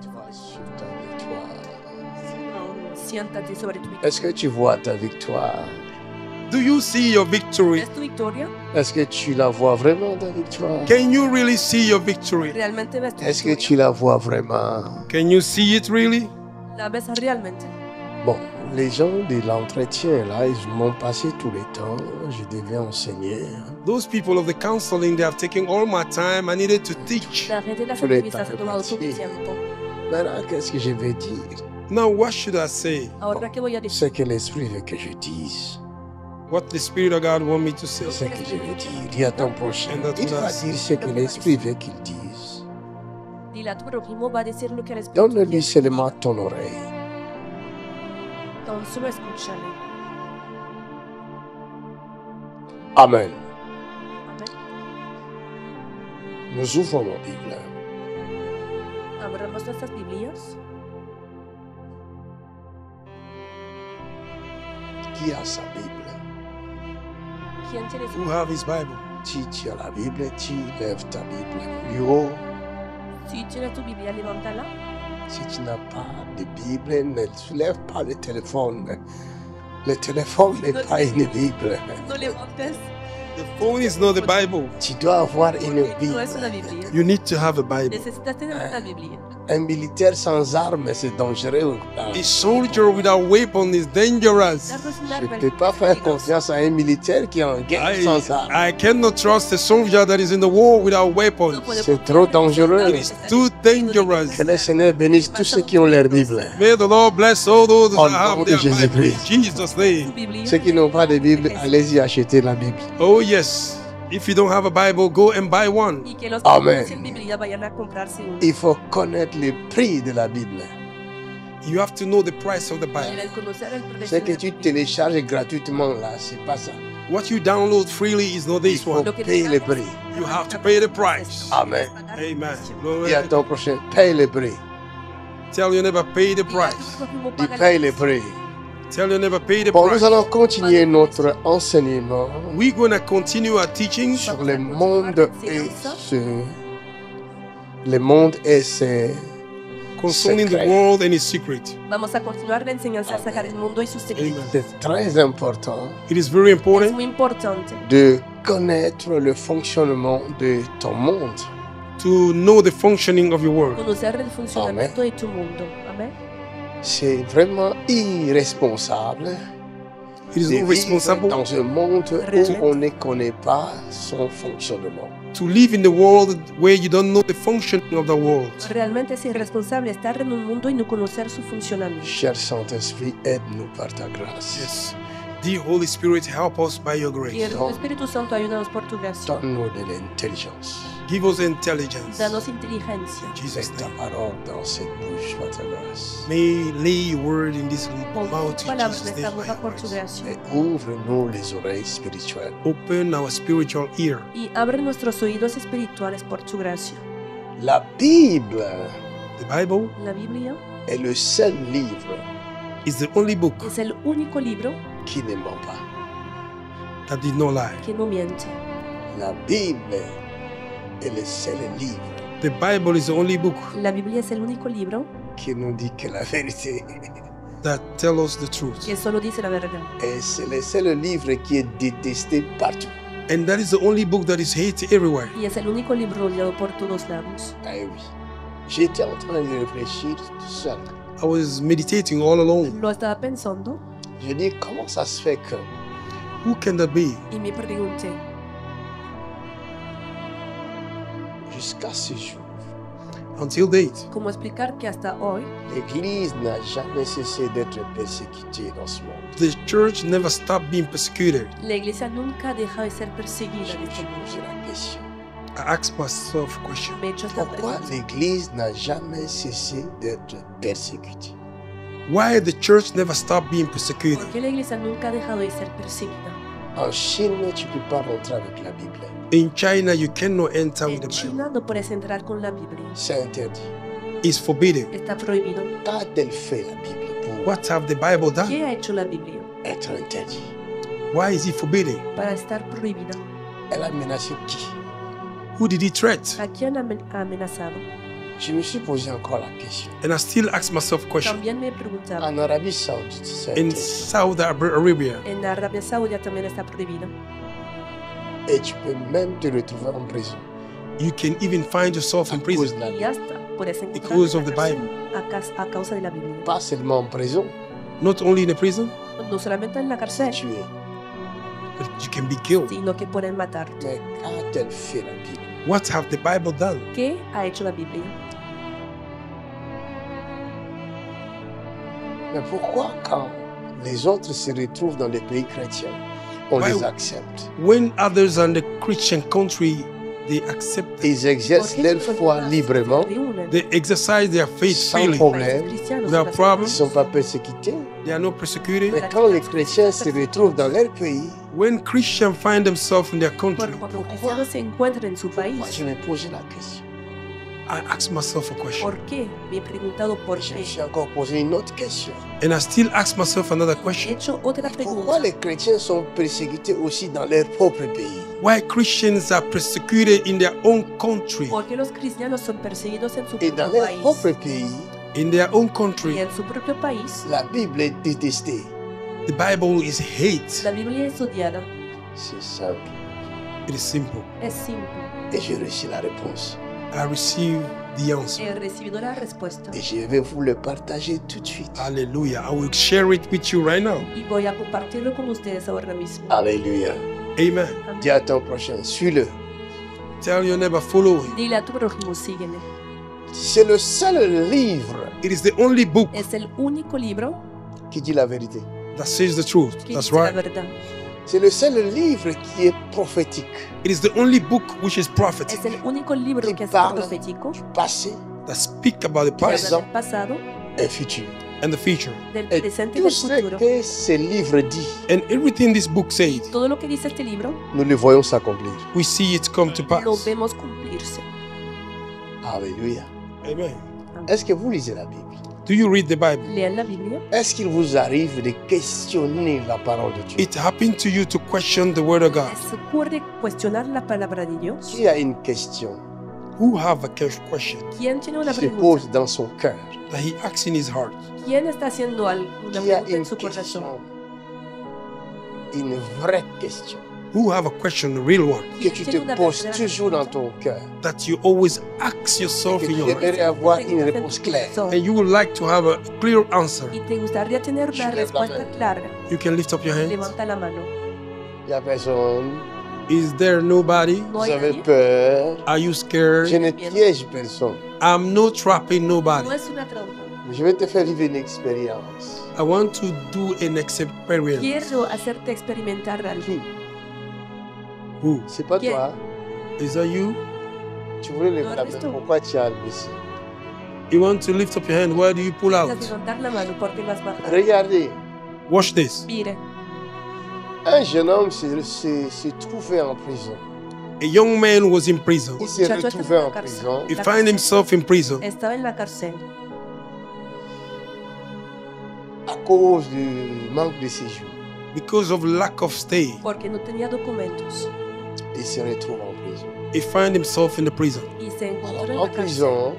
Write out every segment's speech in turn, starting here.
Toi sur ta victoire. Siéntate sobre tu Est-ce que tu vois ta victoire? Do you see your victory? ¿Ves tu victoria? Est-ce que tu la vois vraiment, ta victoire? Can you really see your victory? ¿Realmente ves tu Est-ce que victoria? tu la vois vraiment? Can you see it really? ¿La ves realmente? Bon, les gens de l'entretien, là, ils m'ont passé tout le temps. Je devais enseigner. Those people of the counseling, they have taken all my time. I needed to teach. La gente de las Tú le entrevistas estás ha tomado todo tu repartiendo. tiempo. Maintenant, qu'est-ce que je vais dire? Now, what should I say? Ahora, ¿qué voy a decir? Ce que l'Esprit veut que je dise. What the Spirit of God want me to say? Ce que je vais dire. Dis à ton prochain. And that's Il what va I say. dire ce que l'Esprit veut qu'il dise. Dile a tu prójimo, va a decir lo que el Espíritu Donne-lui quiere. seulement ton oreille. Tan solo escúchale. Amen. Amén. Nous ouvrons nos Bibles. Abramos nuestras Biblias. Qui a sa Bible? ¿Quién tiene su Who have His Bible? Si tu as la Bible, tu lèves ta Bible plus haut. Si tienes tu Biblia, levántala. Si tu n'as pas de Bible, ne soulève pas le téléphone. Le téléphone n'est pas une Bible. No levantes. The phone is not the Bible. Tu dois avoir une No Bible. es una Biblia. You need to have a Bible. Necesitas tener una Biblia. Un militaire sans armes, c'est dangereux. A soldier without weapon is dangerous. Darnos un Je ne árbol. peux pas faire confiance à un militaire qui est en guerre sans armes. I cannot trust a soldier that is in the war without weapons. C'est trop dangereux. It is too dangerous. Que le Seigneur bénisse tous ceux qui ont leur Bible. May the Lord bless all those Au that nom have de their Bible. In Jésus-Christ. Jesus' name. Biblia. Ceux qui n'ont pas de Bible, allez-y acheter la Bible. Oh yes. If you don't have a Bible, go and buy one. Y que los Amén. que tienen Biblia vayan a comprarse una. Il faut connaître le prix de la Bible. You have to know the price of the Bible. Deben conocer el Ce precio que de tu la Biblia. télécharges gratuitement là, c'est pas ça. What you download freely is not Il this faut one. Lo que payer le te prix. You have to pay the price. Amen. Amen. Dis à ton prochain, paye le prix. Tell your neighbor, pay the Tu price. prójimo Dis, paga paye le prix. Tell your neighbor, pay the Bon, price. nous allons continuer notre enseignement We're going to continue our teaching sur le monde le monde et ses concerning the secrets. world and its secret. Vamos a continuar la enseñanza a sacar el mundo y sus secretos. Amen. C'est très important It is very Es important muy importante de connaître le fonctionnement de ton monde. to know the functioning of your world. conocer el funcionamiento de tu mundo. Amén. C'est vraiment irresponsable It is de not vivre responsible dans un monde où Réellement. on ne connaît pas son fonctionnement. to live in the world where you don't know the functioning of the world. Realmente es irresponsable estar en un mundo y no conocer su funcionamiento. Cher Saint-Esprit, aide-nous par ta grâce. Yes. Dear Holy Spirit, help us by your Y grace. el Espíritu Santo, ayúdanos por tu gracia. Donne-nous de l'intelligence. Give us intelligence. Danos inteligencia. In Jesus' Mets ta name. parole dans cette bouche par ta grâce. May lay your word in this Pon mouth tus in palabras Jesus' en esta name. boca por tu by grace. gracia. Et ouvre-nous les oreilles spirituelles. Open our spiritual ear. Y abre nuestros oídos espirituales por tu gracia. La Bible The Bible La Biblia est le seul livre is the only book es el único libro qui ne ment pas. that did not lie. que no miente. La Bible est le seul livre The Bible is the only book La Biblia es el único libro qui nous dit que la vérité. that tells us the truth. que solo dice la verdad. Et c'est le seul livre qui est détesté partout. And that is the only book that is hated everywhere. Y es el único libro odiado por todos lados. Eh oui. J'étais en train de réfléchir tout seul. I was meditating all alone. Lo estaba pensando Je dis, comment ça se fait que Who can that be? y me pregunté, jusqu'à ce jour, Until date, ¿cómo explicar que hasta hoy l'Église n'a jamais cessé d'être persécutée dans ce monde? the church never stopped being persecuted. la iglesia nunca deja de ser perseguida Je en me este suis mundo? posé la question. I asked myself a question. Me he hecho esta Pourquoi pregunta. l'Église n'a jamais cessé d'être persécutée? Why the church never stopped being persecuted? ¿Por qué la iglesia nunca ha dejado de ser perseguida? En Chine, tu ne peux pas rentrer avec la Bible. In China, you cannot enter with En the Bible. China no puedes entrar con la Biblia. C'est interdit. It's forbidden. Está prohibido. Qu'a-t-elle fait la Bible pour What have the Bible done? ¿Qué ha hecho la Biblia être interdite? Why is it forbidden? para estar prohibida? Elle a menacé qui? Who did he threat? ¿A quién ha amenazado? Je me suis posé encore la question. And I still ask myself a question. También me preguntaba, En Arabie Saoudite, c'est In interdit. Saudi Arabia, en Arabia Saudita también está prohibido. Et tu peux même te retrouver en prison you can even find yourself in à cause prison. de la Y Bible. hasta puedes encontrar Because of the Bible. a causa de la Biblia. Pas seulement en prison, Not only in a prison, No solamente en la cárcel, tu es. but you can be killed. sino que pueden matarte. Mais qu'a-t-elle fait la Bible? What have the Bible done? ¿Qué ha hecho la Biblia? Mais pourquoi quand les autres se retrouvent dans les pays chrétiens, on Why- les accepte? When others are in the Christian country, they accept it. Ils exercent leur foi librement, They exercise their faith sans freely. problème, Without problem. ils ne sont pas persécutés. They are not persecuted. Mais quand les chrétiens se retrouvent dans leur pays, When Christians find themselves in their country, Cuando los cristianos se encuentran en su moi país, je me posais la question. I ask myself a question. ¿por qué? Me he preguntado por Je me qué. suis encore posé une autre question. And I still ask myself another He question. hecho otra Pourquoi pregunta. les chrétiens sont persécutés aussi dans leur propre pays? Why Christians are persecuted in their own country? ¿Por qué los cristianos son perseguidos en su Et dans propio leur propre país? pays, In their own Y country, en su propio país, la Bible est détestée. the Bible is hate. la Biblia es odiada. C'est simple. It is simple. Es simple. Et j'ai reçu la réponse. I receive the answer. He recibido la respuesta. Et je vais vous le partager tout de suite. Hallelujah. I will share it with you right now. Y voy a compartirlo con ustedes ahora mismo. Alléluia. Amen. Amén. Dis à ton prochain, suis-le. Tell your neighbor, follow him. Dile a tu prójimo, sígueme. C'est le seul livre It is the only book Es el único libro qui dit la vérité. that says the truth. que That's dice la right. verdad. C'est le seul livre qui est prophétique, It is the only book which is prophetic, Es el único libro Que que es parla. profético, passé that speak about the que habla past del pasado, et futur. and the future. del Et presente y tout del ce futuro. que ce livre dit, And everything this book says, Todo lo que dice este libro nous le voyons s'accomplir. we see it come to lo pass. vemos cumplirse. Alléluia. Amen. Est-ce que vous lisez la Bible? Do you read the Bible? Lean la Biblia. Est-ce qu'il vous arrive de questionner la parole de Dieu? It happened to you to question the word of God. ¿Les ocurre cuestionar la palabra de Dios? Qui a une question Who have a question ¿Quién tiene una qui se pregunta? pose dans son cœur? that he asks in his heart? ¿Quién está haciendo algo, una Qui a pregunta en une su corazón? question? Une vraie question Who have a question, the real one, que tu te poses toujours dans ton cœur. that you always ask yourself Que in tu your heart, aimerais avoir une réponse claire. and you would like to have a clear answer? Y te gustaría tener una Je lève la respuesta main. clara. You can lift up your hands. Levanta la mano. Il n'y a personne. Is there nobody? No Vous hay avez nadie. peur. Are you Je scared? ne piège personne. I'm not trapping nobody. No es una trampa. Je vais te faire vivre une expérience. I want to do an experience. Quiero hacerte experimentar algo. Qui? Who? C'est pas Qui? toi. Is that you? Tu voulais lever Non, la laisse main. tout. Pourquoi tu as baissé? You want to lift up your hand? Why do you pull out? Vas a levantar la mano porque vas bajar. Regardez, Watch this. Mire, un jeune homme s'est trouvé en prison. A young man was in prison. Il s'est Muchacho retrouvé está en en la cárcel. prison He find himself in prison estaba en la cárcel à cause du manque de séjour. because of lack of stay. porque no tenía documentos Il se retrouve en prison. He find himself in the prison. y se encontró en Alors, en la cárcel. prison,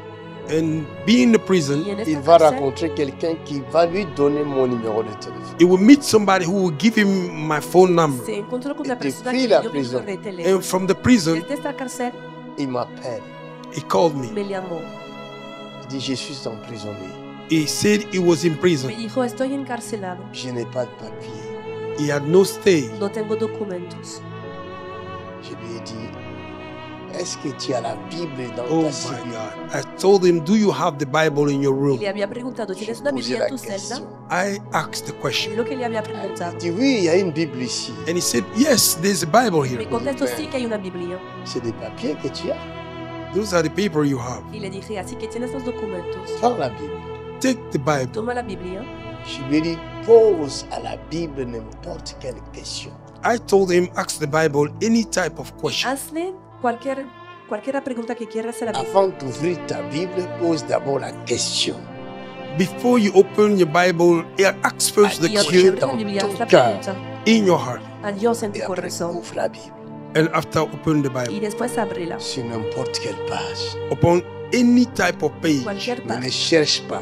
And being in the prison, Y en il esta va cárcel rencontrer quelqu'un qui va lui donner mon numéro de téléphone. he will meet somebody who will give him my phone number. se encontró con una Et persona depuis que la le dio mi prison. número de teléfono. And from the prison, Desde esta cárcel Il m'appelle. he called me. me llamó. Il dit, je suis emprisonné. He said he was in prison. Me dijo, estoy encarcelado, Je n'ai pas de papier. He had no stay. no tengo documentos. Je lui ai dit, est-ce que tu as la Bible dans Oh ta my cellule? God. I told him, do you have the Bible in your Y room? le había preguntado, J'ai ¿tienes una posé Biblia la en tu celda? question. I asked the Es question. lo que le había Il preguntado. dit, oui, il y a une Bible ici. And he said, yes, there's a Bible Me here. contestó, sí que hay una Biblia. C'est des papiers que tu as. Those are the paper you have. Y le dije, así que tienes los documentos. Prends la Bible. Take the Bible. Toma la Biblia Je lui ai dit, pose à la Bible n'importe quelle question. I told him, ask the Bible any type of question. hazle cualquier pregunta que quieras a la Biblia. Avant d'ouvrir ta Bible, pose d'abord la question. Before you open your Bible, ask first the Y antes de question abrir la Biblia, haz la Cœur. pregunta in your heart. a Dios en tu Et après, corazón. ouvre la Bible And after open the Y Bible, después ábrela sur n'importe quelle page. upon any type of page. cualquier Ne página. cherche pas.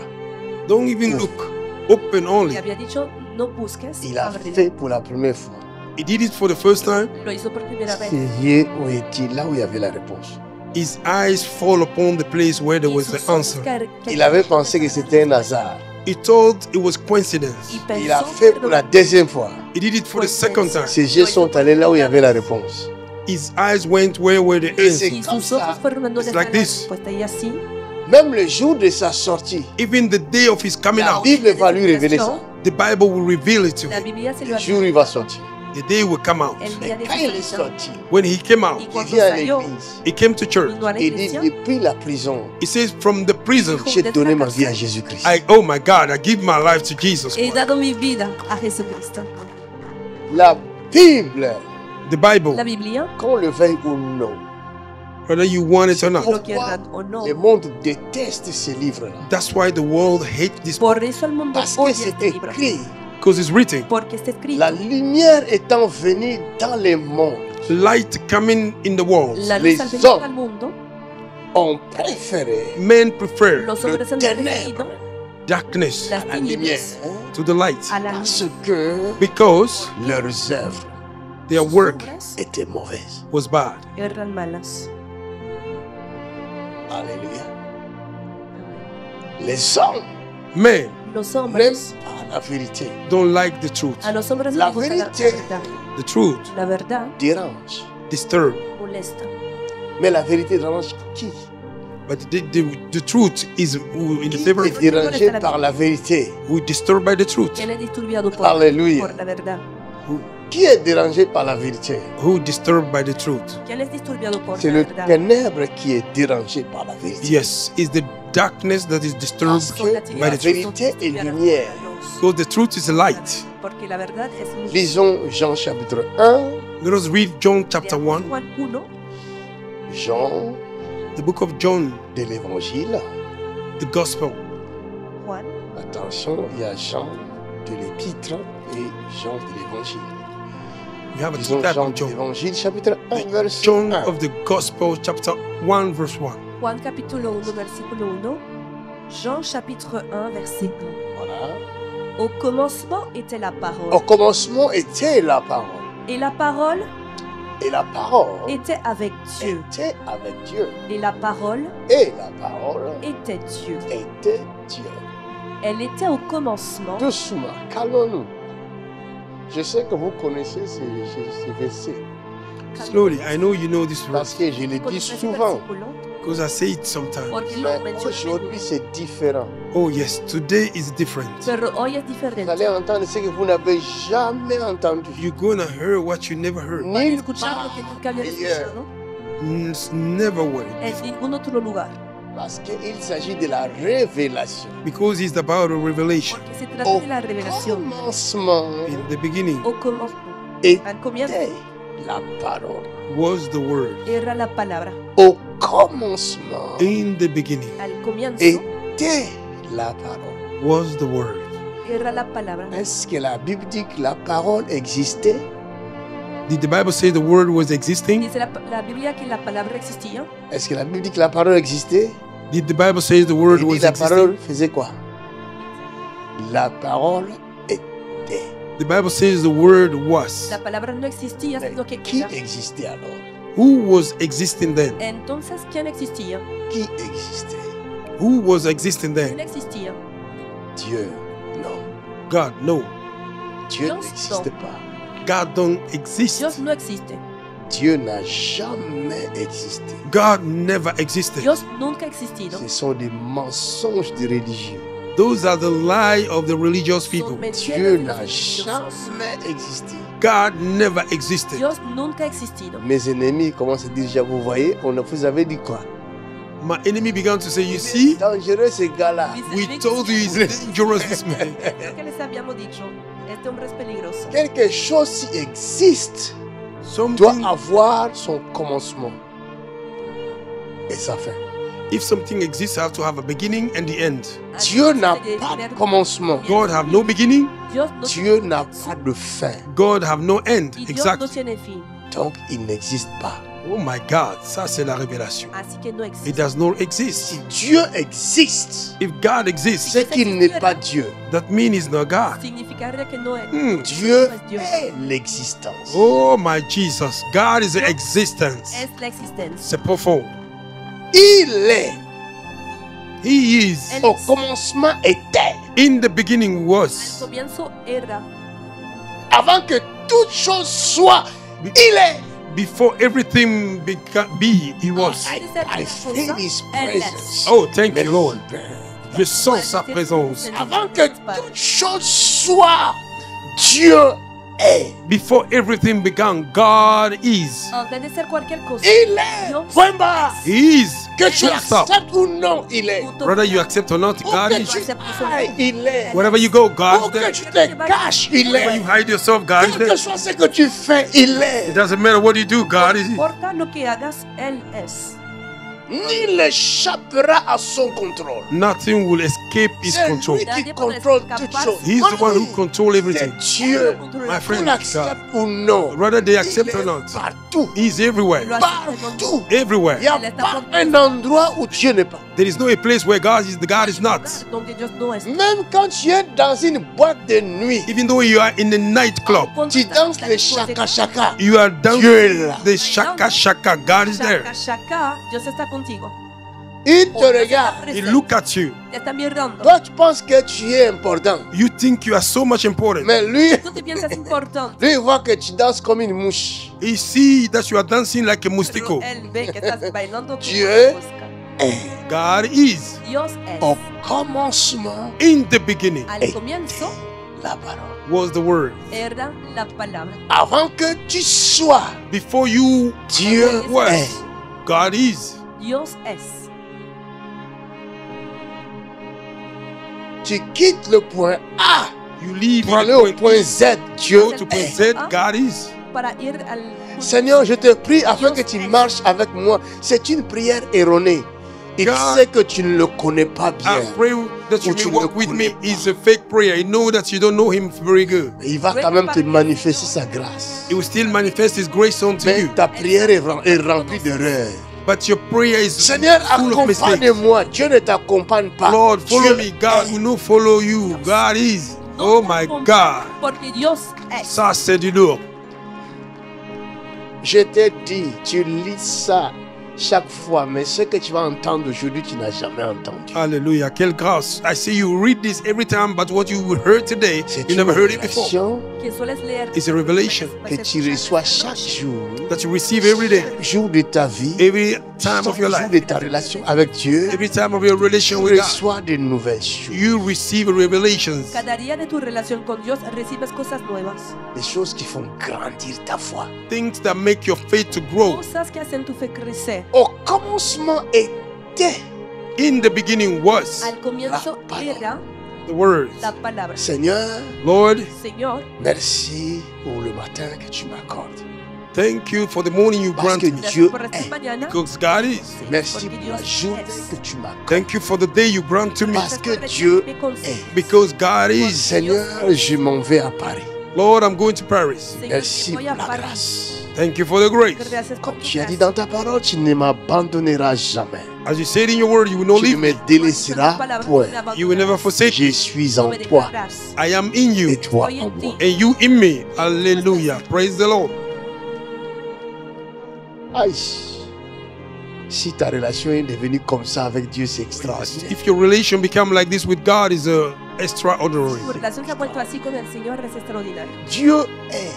Don't even look. Open only. Le había dicho, no busques, Il a ábrelo. fait pour la première fois. He did it for the first time. Lo hizo por primera vez. Ses yeux ont été là où il y avait la réponse. His eyes fall upon the place where there Y was sus the ojos answer. Il avait pensé que c'était un hasard. He thought it was coincidence. Y Il a pensó fait que pour la deuxième fois. He did it for the second time. Ses yeux sont allés là où il y avait la réponse. His eyes went where were the Et answer. c'est y comme sus ojos ça. fueron a donde It's está like la this. respuesta. Y así, Même le jour de sa sortie, Even the day of his coming la out, Bible va lui révéler ça. the Bible will reveal it to la him. Biblia se lo Le ha jour où il va sortir. The day will come out. el Mais día de quand su il est salida. sorti, When he came out, Y il cuando vient à salió, l'église. he came to church. vino a la Il dit, iglesia, depuis la prison, He says, from the prison, j'ai donné ma vie à Jésus-Christ. oh my God, I give my life to Jesus he Christ. dado mi vida a Jesucristo. La Bible, The Bible, La Biblia, qu'on le veuille ou non, whether you want it or not. lo quieran o no. le monde déteste ces livres-là. That's why the world hates this Por eso el mundo Parce que odia c'est este libro. écrit. because it's written. Porque está escrito. La lumière étant venue dans le monde, Light coming in the world. La les luz al venir hommes al mundo, ont préféré Men prefer los hombres han ténèbre preferido darkness las la lumière. tinieblas hein, to the light a la luz. Parce que because leurs œuvres their Sus work obras étaient mauvaises. was bad. eran malas. Alléluia. Les hommes Men Los n'aiment hombres, pas la vérité. don't like the truth. a los hombres La les gusta la vérité. verdad. The truth La verdad Dérange. disturb. molesta. Mais la vérité dérange qui? But the truth is in the Qui favor est dérangé par la vérité? we disturbed by the truth. ¿Quién es disturbiado Alléluia. por la verdad? Qui est dérangé par la vérité? Who disturbed by the truth? ¿Quién es disturbiado por C'est la le verdad? ténèbre qui est dérangé par la vérité. Yes, it's the darkness that is disturbed Parce que Son la la tiniebla, truth. son vérité est disturbiadas lumière. por la luz. because the truth is light. Porque la verdad es luz. Lisons Jean chapitre 1. Let us read John chapter 1, Juan 1, Jean the book of John, de l'évangile. the gospel. Juan, Attention, il y a Jean de l'épître et Jean de l'évangile. We have a Lisons type Jean of de John. l'évangile chapitre 1 verset John 1. of the gospel, chapter 1, verse 1. Juan capítulo 1, versículo 1. Jean chapitre 1, verset 1. Voilà. Au commencement était la parole. Au commencement était la parole. Et la parole Et la parole était avec Dieu. était avec Dieu. Et la parole Et la parole était Dieu. était Dieu. Elle était au commencement. Doucement, calmons-nous. Je sais que vous connaissez ces versets Slowly, I know you know this parce verse que je le dis Conoce ese souvent. versículo because I say it sometimes. porque lo Mais menciono. aujourd'hui, c'est différent. Oh, yes, today is different. Pero hoy es Vous diferente. allez entendre ce que vous n'avez jamais entendu. You're gonna hear what you never heard. Van a Nulle escuchar lo part que nunca habían ailleurs. escuchado It's never way. en ningún otro lugar. Parce qu'il s'agit de la révélation. Because it's about a revelation. Porque se trata Au de la revelación. commencement In the beginning Au commencement. était Al comienzo la parole. was the word. era la palabra. Au commencement In the beginning Al comienzo était la parole. was the word. era la palabra. Est-ce que la Bible dit que la parole existait? Did the Bible say the word was existing? Dice la Biblia que la palabra existía. Est-ce que la Bible dit que la parole existait? Did the Bible say the word Il dit was la existing? parole faisait quoi? La parole était. The Bible says the word was. La palabra no existía, Mais sino que qui era. existait alors? Who was existing then? Entonces, ¿quién existía? Qui existait? Who was existing ¿Quién then? existía? Dieu. Non. God, no. Dieu Dios n'existe no. pas. God don't exist. Dios no existe. Dieu n'a jamais existé. God never existed. Dios nunca ha existido. Ce sont des mensonges des religieux. Those are the lie of the religious Son Dieu people. mentiras de los n'a religiosos. jamais existé. God never existed. Dios nunca ha existido. Mes ennemis commencent à dire, déjà, vous voyez, vous avez dit quoi? My enemy began to say, you see, Dangereux ce gars-là. we told you he's dangerous, this man. ¿Qué les habíamos dicho? Este hombre es peligroso. Quelque chose qui existe doit Something, avoir son commencement et sa fin. if something exists, have to have a beginning and the end. Dieu n'a pas de commencement. God have no beginning. Dios no Dieu tiene n'a comienzo pas de fin. God have no end. y Dios no Exactly. tiene fin. Donc, il n'existe pas. Oh my God, ça c'est la révélation. Así que no It existe. does not exist. Si Dieu existe, If God exists, c'est qu'il n'est pas Dieu. that means he's not God. Significaría que no es. Dieu No es Dios. est l'existence. Oh my Jesus, God is the existence. Es la existencia. C'est profond. Il est. He is. Él Au es. commencement était. In the beginning Al was. comienzo era. Avant que toute chose soit, il est. Before everything be, he was. I feel his Él es. presence. Oh, thank you, Lord. Merci, Père. Je sens sa présence. Avant que toute chose soit, Dieu est. Before everything began, God is. Antes de ser cualquier cosa. Il est. Dios Point barre. He is. Que tu Full stop. acceptes ou non, il est. Punto Whether you final. accept or not, Où God que is. tu ailles, il est. Wherever you go, Où God is que there. tu te caches, il Wherever you est. hide yourself, God is Quel que there. soit ce que tu fais, il est. It doesn't matter what you do, God is. No importa lo que hagas, Él es. Nul n'échappera à son contrôle. Nothing will escape His C'est control. lui qui contrôle toutes choses. He's the one who controls C'est everything. Dieu. My Qu'on friend, God. l'accepte ou non. Whether they Il accept est or not, partout. He's everywhere. Lo Partout. Il Everywhere. n'y a pas un endroit où Dieu n'est pas. There is no a place where God is not. Donde Dios no es. Même quand tu es dans une boîte de nuit, Even though you are in the nightclub, tu danses le chaka-chaka. you are down Dieu est là. the shaka shaka. God is there. Shaka, shaka, Dios está contigo. Il te regarde. He look at you. Te está mirando. Toi, tu penses que tu es important. You think you are so much important. Mais lui, Tú te piensas importante. lui, il voit que tu danses comme une mouche. He see that you are dancing like a Pero moustico. Él ve que estás bailando como Dieu una mosca. God is Dios es. Au commencement, in the beginning Al comienzo la parole. was the word. era la palabra. Avant que tu sois, Before you Dieu was, est. God is. Dios es. Tu quittes le point A You leave pour aller the au point point E, Z. Dieu go to point est. Z. God is. Para ir al Seigneur, je te prie afin que tu marches avec moi. C'est une prière erronée. Il God. sait que tu ne le connais pas bien. I pray that you Ou tu may ne le walk with connais me. pas. It's a fake prayer. I know that you don't know Him very good. Mais il va quand même te manifester sa grâce. He will still manifest His grace unto Mais you. ta prière est remplie d'erreurs. But your prayer is Seigneur, full of mistakes. accompagne-moi. Dieu ne t'accompagne pas. Lord, follow Dieu me. God will not follow you. God is. Oh my God. Porque Dios es. Ça, c'est du lourd. Je t'ai dit, tu lis ça chaque fois, mais ce que tu vas entendre aujourd'hui, tu n'as jamais entendu. Hallelujah. Quelle grâce. I see you read this every time, but what you heard today, C'est you une never heard it before. révélation Que sueles leer. It's a revelation que tu reçois chaque jour, that you receive every day, chaque jour de ta vie, every time of chaque your jour life, de ta relation avec Dieu. every time of your Tu relation with God. reçois de nouvelles choses, You receive revelations, Cada día de tu relación con Dios recibes cosas nuevas. des choses qui font grandir ta foi. things that make your faith to grow. Cosas que hacen tu fe crecer. Au commencement était In the beginning was Al comienzo La palabra. era the word. la palabra. Seigneur, Lord, Señor, merci pour le matin que tu m'accordes. thank you for the morning you Parce grant que me. gracias Dieu por esta est. mañana. Because God is. Merci Porque pour la Dios journée es. que tu m'accordes. Thank you for the day you grant to me. Parce que Gracias por Dieu recibirme con- est. Because God is. Seigneur, je m'en vais à Paris. Lord, I'm going to Paris. Señor, Merci voy pour a la París. grâce. Thank you for the grace. Gracias por Comme tu tu as dit gracia. dans ta parole, tu ne m'abandonneras jamais. As you said in your word, you will not Tu ne leave me me. délaisseras point. You will never forsake me. Je suis No en me toi dejarás. I am in you et toi Soy en en moi. ti. and you in me. Hallelujah. Praise the Lord. Aïe. Si ta relation est devenue comme ça avec Dieu, c'est extraordinaire. If your relation become like this with God, is extraordinary. Tu relación se ha vuelto así con el Señor, es extraordinario. Dieu est.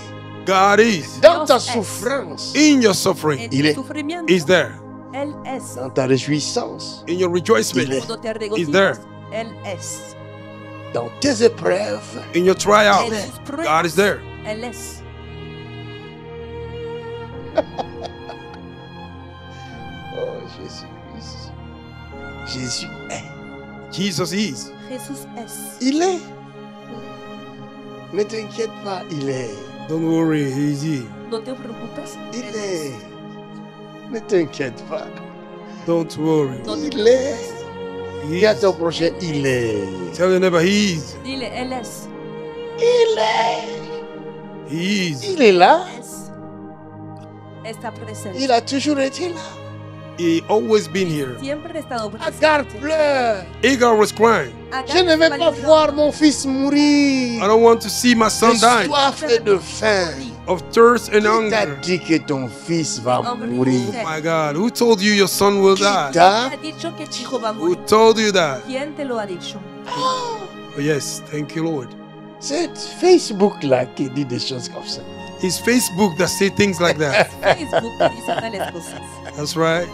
God is Dans ta Dios est. souffrance, in your suffering. En Il tu est. sufrimiento, Is there Él es. dans ta réjouissance, in your Il rejoicement. est. Cuando te there. regocijas, Él es. dans tes épreuves, In your trial, En tus God pruebas, is there. Él es. oh Jésus-Christ, Jésus est. Jesus is. Jesús es. Il est. Ne t'inquiète pas, il est. Don't worry, He is here. No te preocupes. Il Él est. Ne t'inquiète pas, Don't worry. No te il est. He Dis à is. ton prochain, il est. Tell your neighbor, He is. Dile, Él es. Il est. He is. Il est là. Es. está presente. Il a toujours été là. He always been here. Siempre ha estado Agar presente. pleure. Agar was crying. Agar Je ne vais está pas llorando. voir mon fils mourir I don't want to see my son de die soif et de faim. of thirst and Qui t'a hunger. dit que ton fils va Hombre, mourir? Oh my God, who told you your son will Qui die? t'a ¿Quién te ha dicho que tu hijo va a Who morir? told you that? ¿Quién te lo ha dicho? Oh, yes, thank you, Lord. C'est Facebook-là qui dit des choses comme ça. It's Facebook that say things like that. Facebook dice tales cosas. That's right.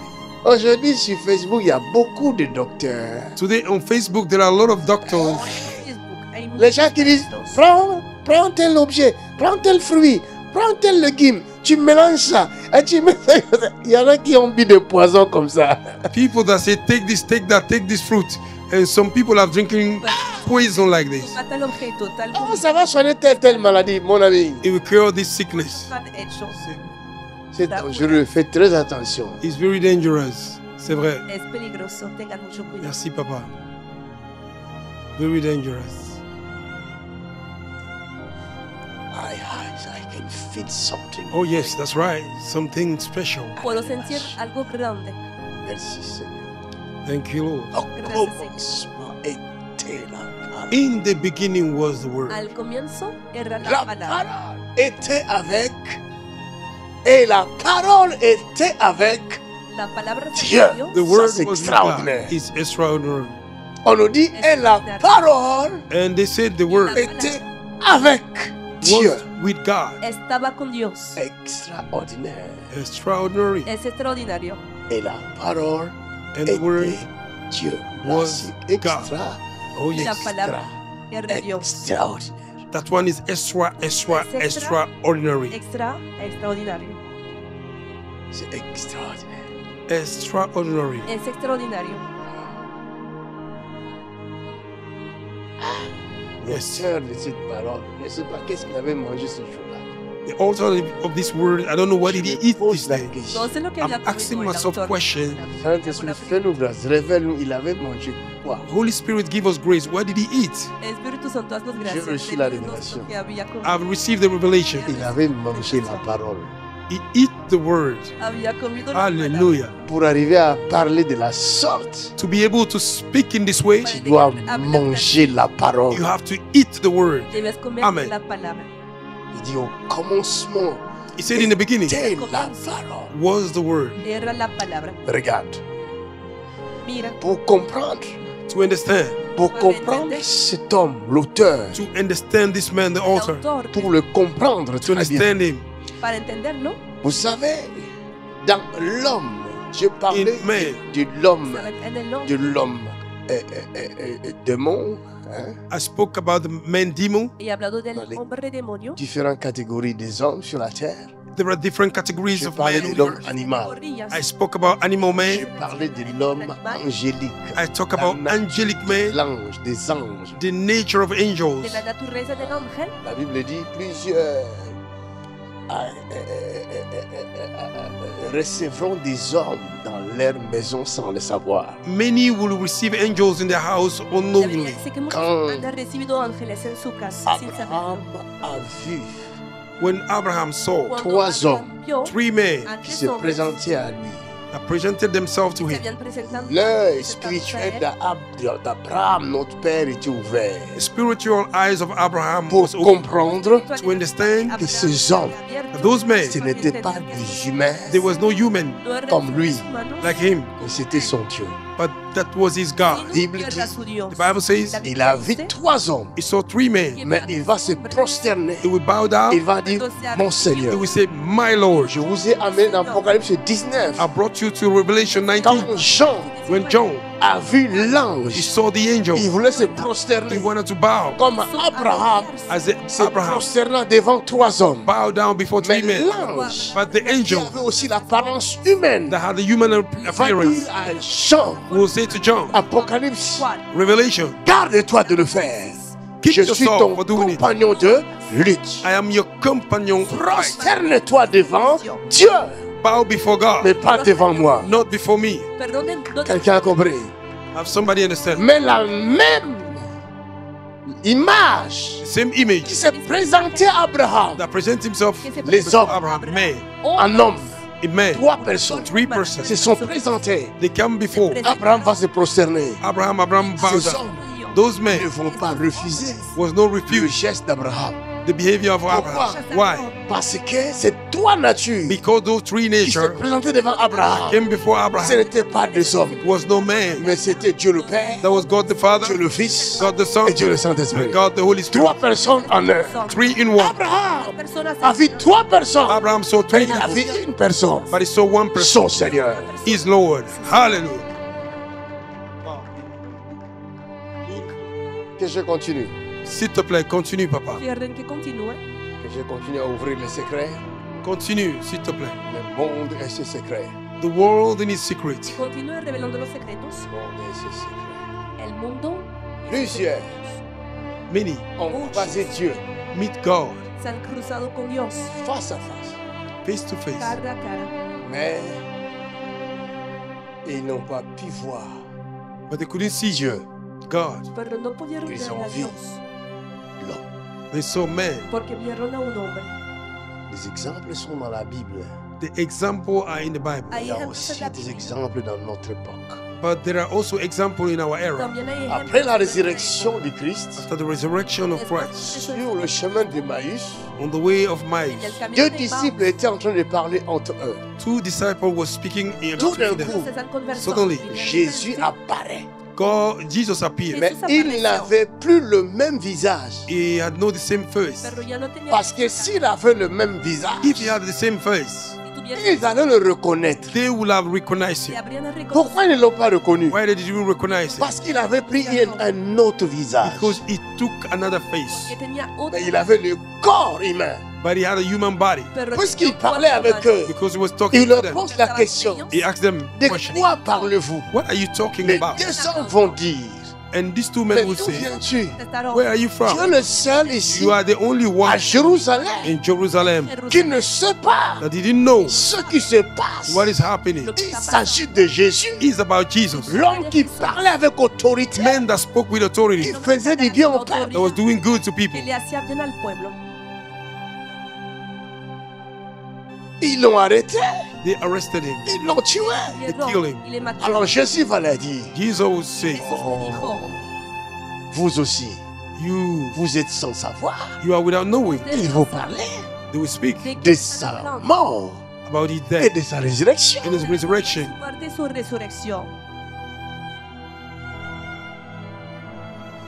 Aujourd'hui, sur Facebook, il y a beaucoup de docteurs. Today on Facebook, there are a lot of doctors. Facebook hay Les gens qui disent, prends tel objet, prends tel fruit, prends tel légume, tu mélanges ça. Et tu mets ça. Il y en a qui ont bu des poisons comme ça. People that say, take this, take that, take this fruit. And some people are drinking poison like this. a tal objeto, tal Oh, comida, ça va soigner telle maladie, mon ami. It will cure this sickness. han hecho. C'est dangereux, faites très attention. It's very dangerous. C'est vrai. Es peligroso, tengan mucho cuidado. Merci, Papa. Very dangerous. I can feel something. Oh, yes, that's right. Something special. Puedo sentir algo grande. Merci Seigneur. Thank you, Lord. Au Gracias, commencement était la parole. In the beginning was the Word. Al comienzo era la La palabra. parole était avec, et la parole était avec. La palabra Dieu. de Dios. The Word c'est was with extraordinaire. God. It's extraordinary. On nous dit, et la parole And they said the Word était avec Dieu. was with God. Estaba con Dios. Extraordinaire. Extraordinary. Es extraordinario. Et la parole And the Word, était Dieu. was C'est God. extra, oh La yes, palabra era Dios. extraordinaire. that one is extraordinary. Extraordinario. C'est extraordinaire. Extraordinary. Es extraordinario. Yes. L'auteur de cette parole, je ne sais pas qu'est-ce qu'il avait mangé ce jour-là. The author of this word, I don't know what did he Je me eat pose this la day. question. No sé lo que I'm había asking comido el myself autor. question. Saint-Esprit, fais-nous grâce, révèle-nous, il avait mangé quoi? Holy Spirit, give us grace. What did he eat? Espíritu Santo, haznos gracias. reçu la Dinos lo révélation. que había comido. I've received the revelation. Il avait mangé la parole. He eat the word. Había comido la Hallelujah. Pour arriver à parler de la sorte, To be able to speak in this way, tu dois manger la parole. you have to eat the word. palabra. Debes comer Amen. la palabra. Il dit au commencement, He said in the beginning était la parole. was the word. Era la palabra. Regarde, Mira, pour comprendre, To understand, cet homme, l'auteur, to understand this man, the el author, autor, pour le comprendre, to très bien. understand him. para entenderlo, Vous savez, dans l'homme, je parlais In man. de l'homme, saben, en el nombre, de l'homme démon, hein, I spoke about the man demon. he hablado del Vale. hombre demonio. différentes catégories des hommes sur la terre. There are different categories Je of parlais man. de l'homme animal. Gorrillas. I spoke about animal Je man. parlais de l'homme angélique. I talk about angelic man, L'ange, des anges. the nature of angels. de la naturaleza del ángel. La Bible dit plusieurs recevront des hommes dans leur maison sans le savoir. Many will receive angels in their house La Biblia unknowingly. dice que muchos Quand han recibido ángeles en su casa sin Abraham saberlo. a vu When Abraham saw Cuando trois Abraham hommes vio three men a qui tres se hombres présentaient à lui. that presented themselves to que se him, habían presentado L'œil presentándose spirituel a él, d'Abraham, notre Père, était ouvert the spiritual eyes of Abraham pour was open comprendre to understand que ces hommes, that those men, ce n'étaient pas des humains there was no human comme lui. like him, mais c'était son Dieu. but that was his God. Bible dit, The Bible says il a vu trois hommes, he saw three men. mais il va se prosterner. He would bow Il down. va dire, mon He Seigneur, would say, "My Lord, je vous ai amené dans Apocalypse 19. I brought you to Revelation 19." Quand Jean When John a vu he l'ange, saw the angel, il voulait se he prosterner wanted to bow comme Abraham as se Abraham prosternant devant trois hommes. bowed down before Mais three men. l'ange, But the qui angel avait aussi l'apparence humaine, that had the human va appearance dire à Jean, will say to John, Apocalypse, Revelation, garde-toi de le faire. keep Je suis yourself ton for doing it. compagnon de lutte. I am your companion. Prosterne-toi devant Dieu, Bow before God, mais pas devant moi. not before me. Perdonen, no te- Quelqu'un a compris? Have somebody understand? Mais la même image The same qui image s'est présentée à Abraham, that presents himself que se les before hommes, Abraham, man, un homme, men, 3 personnes three persons, se sont présentées. they come before Abraham va se prosterner. Abraham bowed Ces down. hommes Those men ne vont pas refuser was no le refuse geste d'Abraham. the behavior of Abraham. Why? Parce que ces 3 natures Because those three qui se natures présentaient devant Abraham, came before ce Abraham. n'étaient pas des hommes, It was no man. mais c'était Dieu le Père, That was God the Father, Dieu le Fils God the Son, et Dieu le Saint-Esprit. and God the Holy 3 Spirit. personnes en un. Three in one. Abraham Personas a vu 3 personnes, Abraham saw mais three il a people, vu une personne, but he saw one person. son Seigneur. His Lord. Hallelujah. Que je continue, S'il te plaît, continue, papa. quieren que continúe. que je continue à ouvrir les secrets. Continue, s'il te plaît. Le monde et ses secrets. The world in its secret. Continúe revelando los secretos. Le monde et ses secrets. El mundo. Plusieurs Many ont croisé Dieu meet God Se han cruzado con Dios. face à face, face to face, Cara a cara. mais ils n'ont pas pu voir but they couldn't see Dieu, God. Pero no pudieron Ils ver ont a vu. Dios. l'homme. They saw man. Porque vieron a un hombre. Les exemples sont dans la Bible. The example are in the Bible, Il Hay y a ejemplos en aussi la des Biblia. exemples dans notre époque. but there are also examples in our era. También hay ejemplos Après la en nuestra résurrection du Christ, After the resurrection of Después Christ, sur le chemin d'Emmaüs, on the way of época. Emmaus, En el camino 2 de disciples Emmaus, étaient en train de parler entre eux. 2 disciples were speaking in Tout d'un them. coup, entonces han conversado. Suddenly, Y de Jésus repente, apparaît. God, Jesus appeared. Mais Jesús il apareció. n'avait plus le même visage. He had not the same face. Pero ya no tenía. Parce que s'il avait le même visage, If he had the same face, Si tuviera. ils allaient le reconnaître. they would have recognized Se him. habrían reconocido. Pourquoi ils ne l'ont pas reconnu? Why did you recognize him? Parce qu'il avait pris un autre visage. Because he took another face, Que tenía otro. Mais il avait le corps humain. but he had a human body. Pero Puisqu'il tenía un parlait cuerpo avec humano. eux, Because he was talking il to leur them. pose la question. He asked them, De question, quoi parlez-vous? what are you talking Les about? 2 hommes vont dire, And these 2 men mais will d'où say, viens-tu? where are you Tu es from? le seul ici You are the only à one Jérusalem in Jerusalem qui ne sait pas that didn't know ce qui se passe. what is happening. Il s'agit de Jésus, It's about Jesus. l'homme qui parlait avec autorité, Men that spoke with authority, qui faisait du bien au peuple. that was doing good to people. Que le hacía bien al pueblo. Ils l'ont arrêté, They arrested him. ils l'ont tué. Y They kill him. y le mató. Alors Jésus va leur dire, Jesus would say, Jesús le dijo, vous aussi, you vous êtes sans savoir. are without knowing. Il vous parlait They will speak de sa mort about his et death de sa résurrection. and his resurrection. Muerte y su resurrección.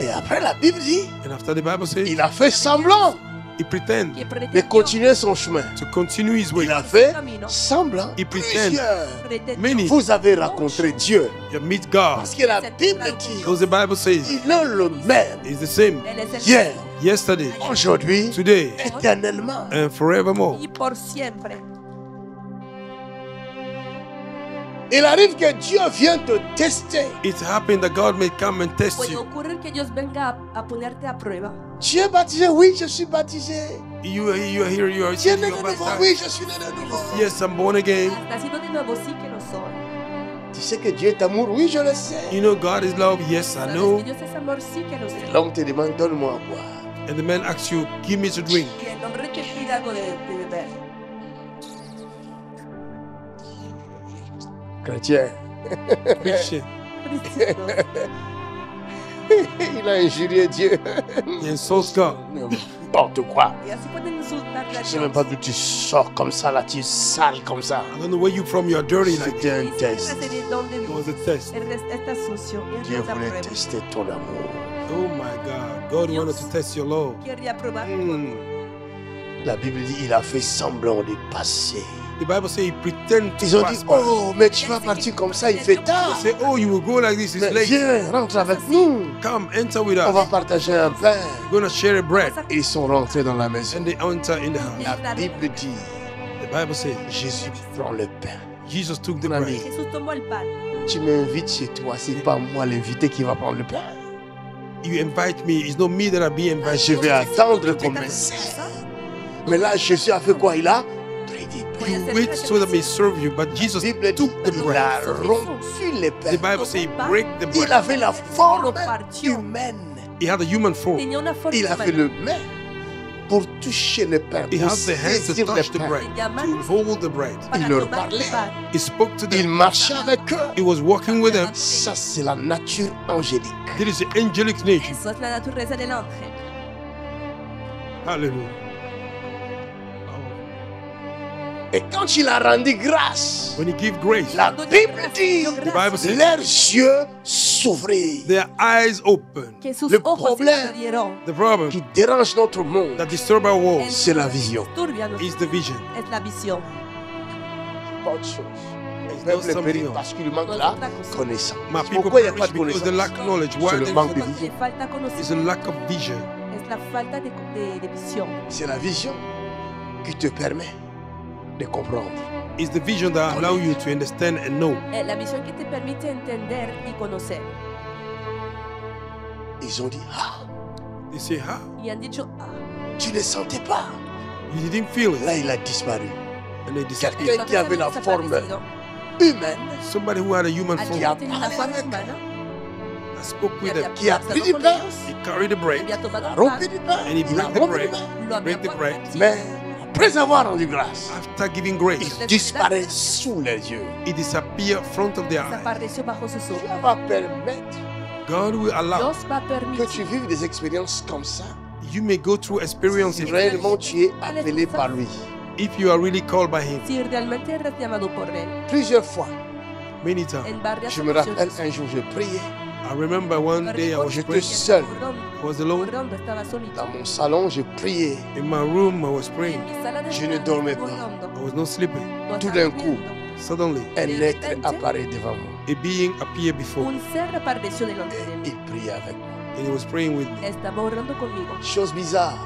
Et après la Bible dit, And after the Bible says, il a fait semblant he pretend Que de pretendió. continuer son chemin. to continue his way. Il a fait semblant. Il pretend. Plusieurs. Pretendió. Many Vous avez rencontré Dieu. you meet God. Parce que la Bible dit, Because the Bible says il est le même he's the same Él es el hier, yesterday, aujourd'hui, today, éternellement. and forevermore. y por siempre. Il arrive que Dieu vienne te tester. It happened that God may come and test Puede you. ocurrir que Dios venga a ponerte a prueba. Tu es baptisé? Oui, je suis baptisé. You are here, you are Tu es né you de are nouveau? baptized. Oui, je suis né de nouveau. Yes, I'm born again. Nacido de nuevo, sí que lo soy. Tu sais que Dieu est amour? Oui, je le sais. You know God is love. Yes, I Sabes know. que Dios es amor, sí que lo sé. L'homme te demande, donne-moi à boire. And the man asks you, give me to drink. Y el hombre te pide algo de beber. Chrétien, Christian, Cristiano. il a injurié Dieu. he insults God. N'importe quoi. Y así pueden insultar a Je ne sais Dios. même pas d'où tu sors comme ça, là, tu es sale comme ça. I don't know where you from. You are dirty like C'était un Ni siquiera test. sé de dónde it was viene. a test. Está sucio. Y Dieu es la voulait prueba. tester ton amour. Oh my God. God Dios. wanted to test your love. Quería probar. La Bible dit, il a fait semblant de passer. The Bible says he pretend Ils to ont pass dit, by. oh, mais tu vas partir comme ça, il fait tard. Say, oh, you will go like this. It's Mais late. viens, rentre avec nous. Come, enter with On va us. partager un pain. We're gonna share a bread. Ils sont rentrés dans la maison. And they enter in the house. La Bible dit, The Bible says Jésus prend le pain. Jesus took the Mon ami, bread. Jesús tomó el pan. tu m'invites chez toi, c'est pas moi l'invité qui va prendre le pain. You invite me. It's not me that I be invited. Je vais attendre qu'on me serve. Mais là, Jésus a fait quoi? Il a pris des pains. You wait so that may serve you, but La Jesus Bible dit, took the il bread. a rompu les The pains. Bible says he break the Il bread. avait la forme humaine. He had a human form. Tenía una forma Il a fait humana. le main. pour toucher le pain, He pour has the hands to saisir le touch the pain. bread, to hold the bread. Il leur parlait. He spoke to Il them. marchait avec eux. He was walking with them. Ça, c'est la nature angélique. This is the angelic nature. Eso es la naturaleza del ángel. Hallelujah. Et quand il a rendu grâce, When he gave grace, la Bible dit, the Bible says leurs yeux s'ouvrirent. their eyes opened. Que sus Le ojos se problème abrieron. The problem Qui dérange notre monde, that disturbs our world c'est la vision. Turbia nos- is the vision. es la visión. Pas autre chose. It's Le not peuple something périt else. parce qu'il manque No es la otra cosa. connaissance. My people Pourquoi il n'y a pas perish de because they connaissance? lack knowledge. Why C'est le there manque de is vision. Le falta a conocimiento. lack of vision. Es la falta de visión. C'est la vision qui te permet de comprendre. It's the vision that allows you to understand and know. La visión que te permite entender y conocer. Ils ont dit, ah, They say, "Ha, Y han dicho, ah, tu ne sentais pas. you didn't feel it," Là, il a disparu. and they disappear. Quelqu'un qui avait la forme humaine, Somebody who had a human Alguien form que tenía una forma humana, that spoke y with había them. qui a pris du con pain, ellos, He carried the y bread, había tomado a un pan, rompu du pain, and he il a broke the rompu du bread. pain. lo había break the puesto bread. encima. Mais après avoir rendu grâce, After giving grace, il disparaît sous les yeux. it disappeared front of their eyes. Desapareció bajo sus ojos. Dieu va permettre God will allow Dios va a que permitir tu vives des expériences comme ça. you may go through experiences Si réellement tu es appelé par lui. if you are really called by Him. si realmente eres llamado por él. Plusieurs fois, Many times. En varias je me rappelle ocasiones. un jour, je priais I remember one day I was J'étais praying. seul. I was alone Orando, estaba solito. dans mon salon, je priais. in my room. I was En praying. mi sala de Je ne estar dormais pas. orando. I was not sleeping. No Tout estaba d'un coup, durmiendo. Suddenly, un être apparaît devant moi a being appeared before me, Un ser apareció delante de et mí. il priait avec moi. and he was praying with me. Estaba orando conmigo. Chose bizarre,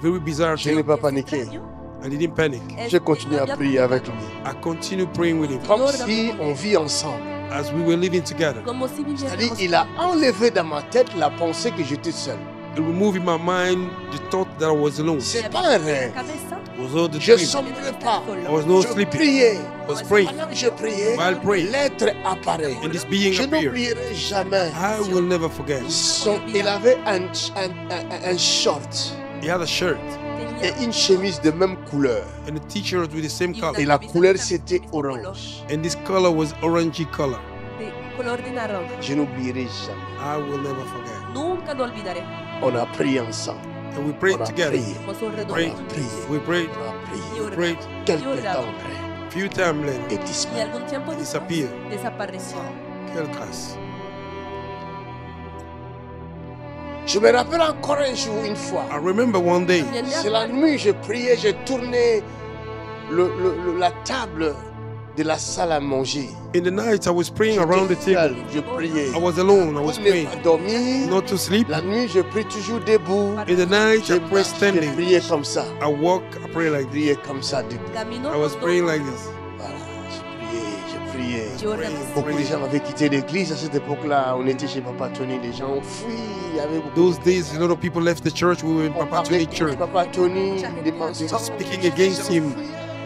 Very bizarre je n'ai thing. pas Es paniqué. extraño, I didn't panic. es Je que continue no à había prier avec lui. I continued praying with him Comme si on vit ensemble. as we were living together. Como si C'est-à-dire, viviéramos. il a enlevé dans ma tête la pensée que j'étais seul. It removed in my mind the thought that I was alone. C'est pas un En rêve. la cabeza, It was all the Je dream. somnais pas. I was not Je sleeping. priais. I was praying. Pendant que je priais, While praying. l'être apparaît. And this being Je appeared. n'oublierai jamais. I will never forget. Il avait un short He had a shirt et tenía une chemise de même couleur. and a t-shirt with the same y color. Et una la camisa couleur, del c'était mismo color, orange. And this color was orangey color. de color de naranja. Je n'oublierai jamais. I will never forget. Nunca lo olvidaré. On a prié ensemble. And we prayed On a together. prié. Hemos On orado Prayed. a prié. We prayed. On a prié. y Prayed. orado. Quelque Y orado. temps après, Few times later. il Y disparaît. algún tiempo después Disappear. desapareció. Quelle grâce. Je me rappelle encore un jour, une fois. I remember one day, También me C'est la acuerdo, nuit, je priais, j'ai tourné la table de la salle à manger. in the night, I was praying around the J'étais seul, table. je priais. I was alone. I was Pour ne praying. pas dormir, Not to sleep. la nuit, je prie toujours debout. In the night, Je I pray marche, je standing. priais comme ça. I walk, I pray like Je this. priais comme ça debout. caminó I was con praying todo. like this. Voilà, je priais. Yo oraba. Beaucoup de gens avaient quitté l'église à cette époque-là. On était chez Papa Tony, les gens ont fui. Il y avait beaucoup Those days, a lot of people left the church. We were in on Papa parlait Tony Church. contre Papa Tony, des They mensonges. were speaking against him.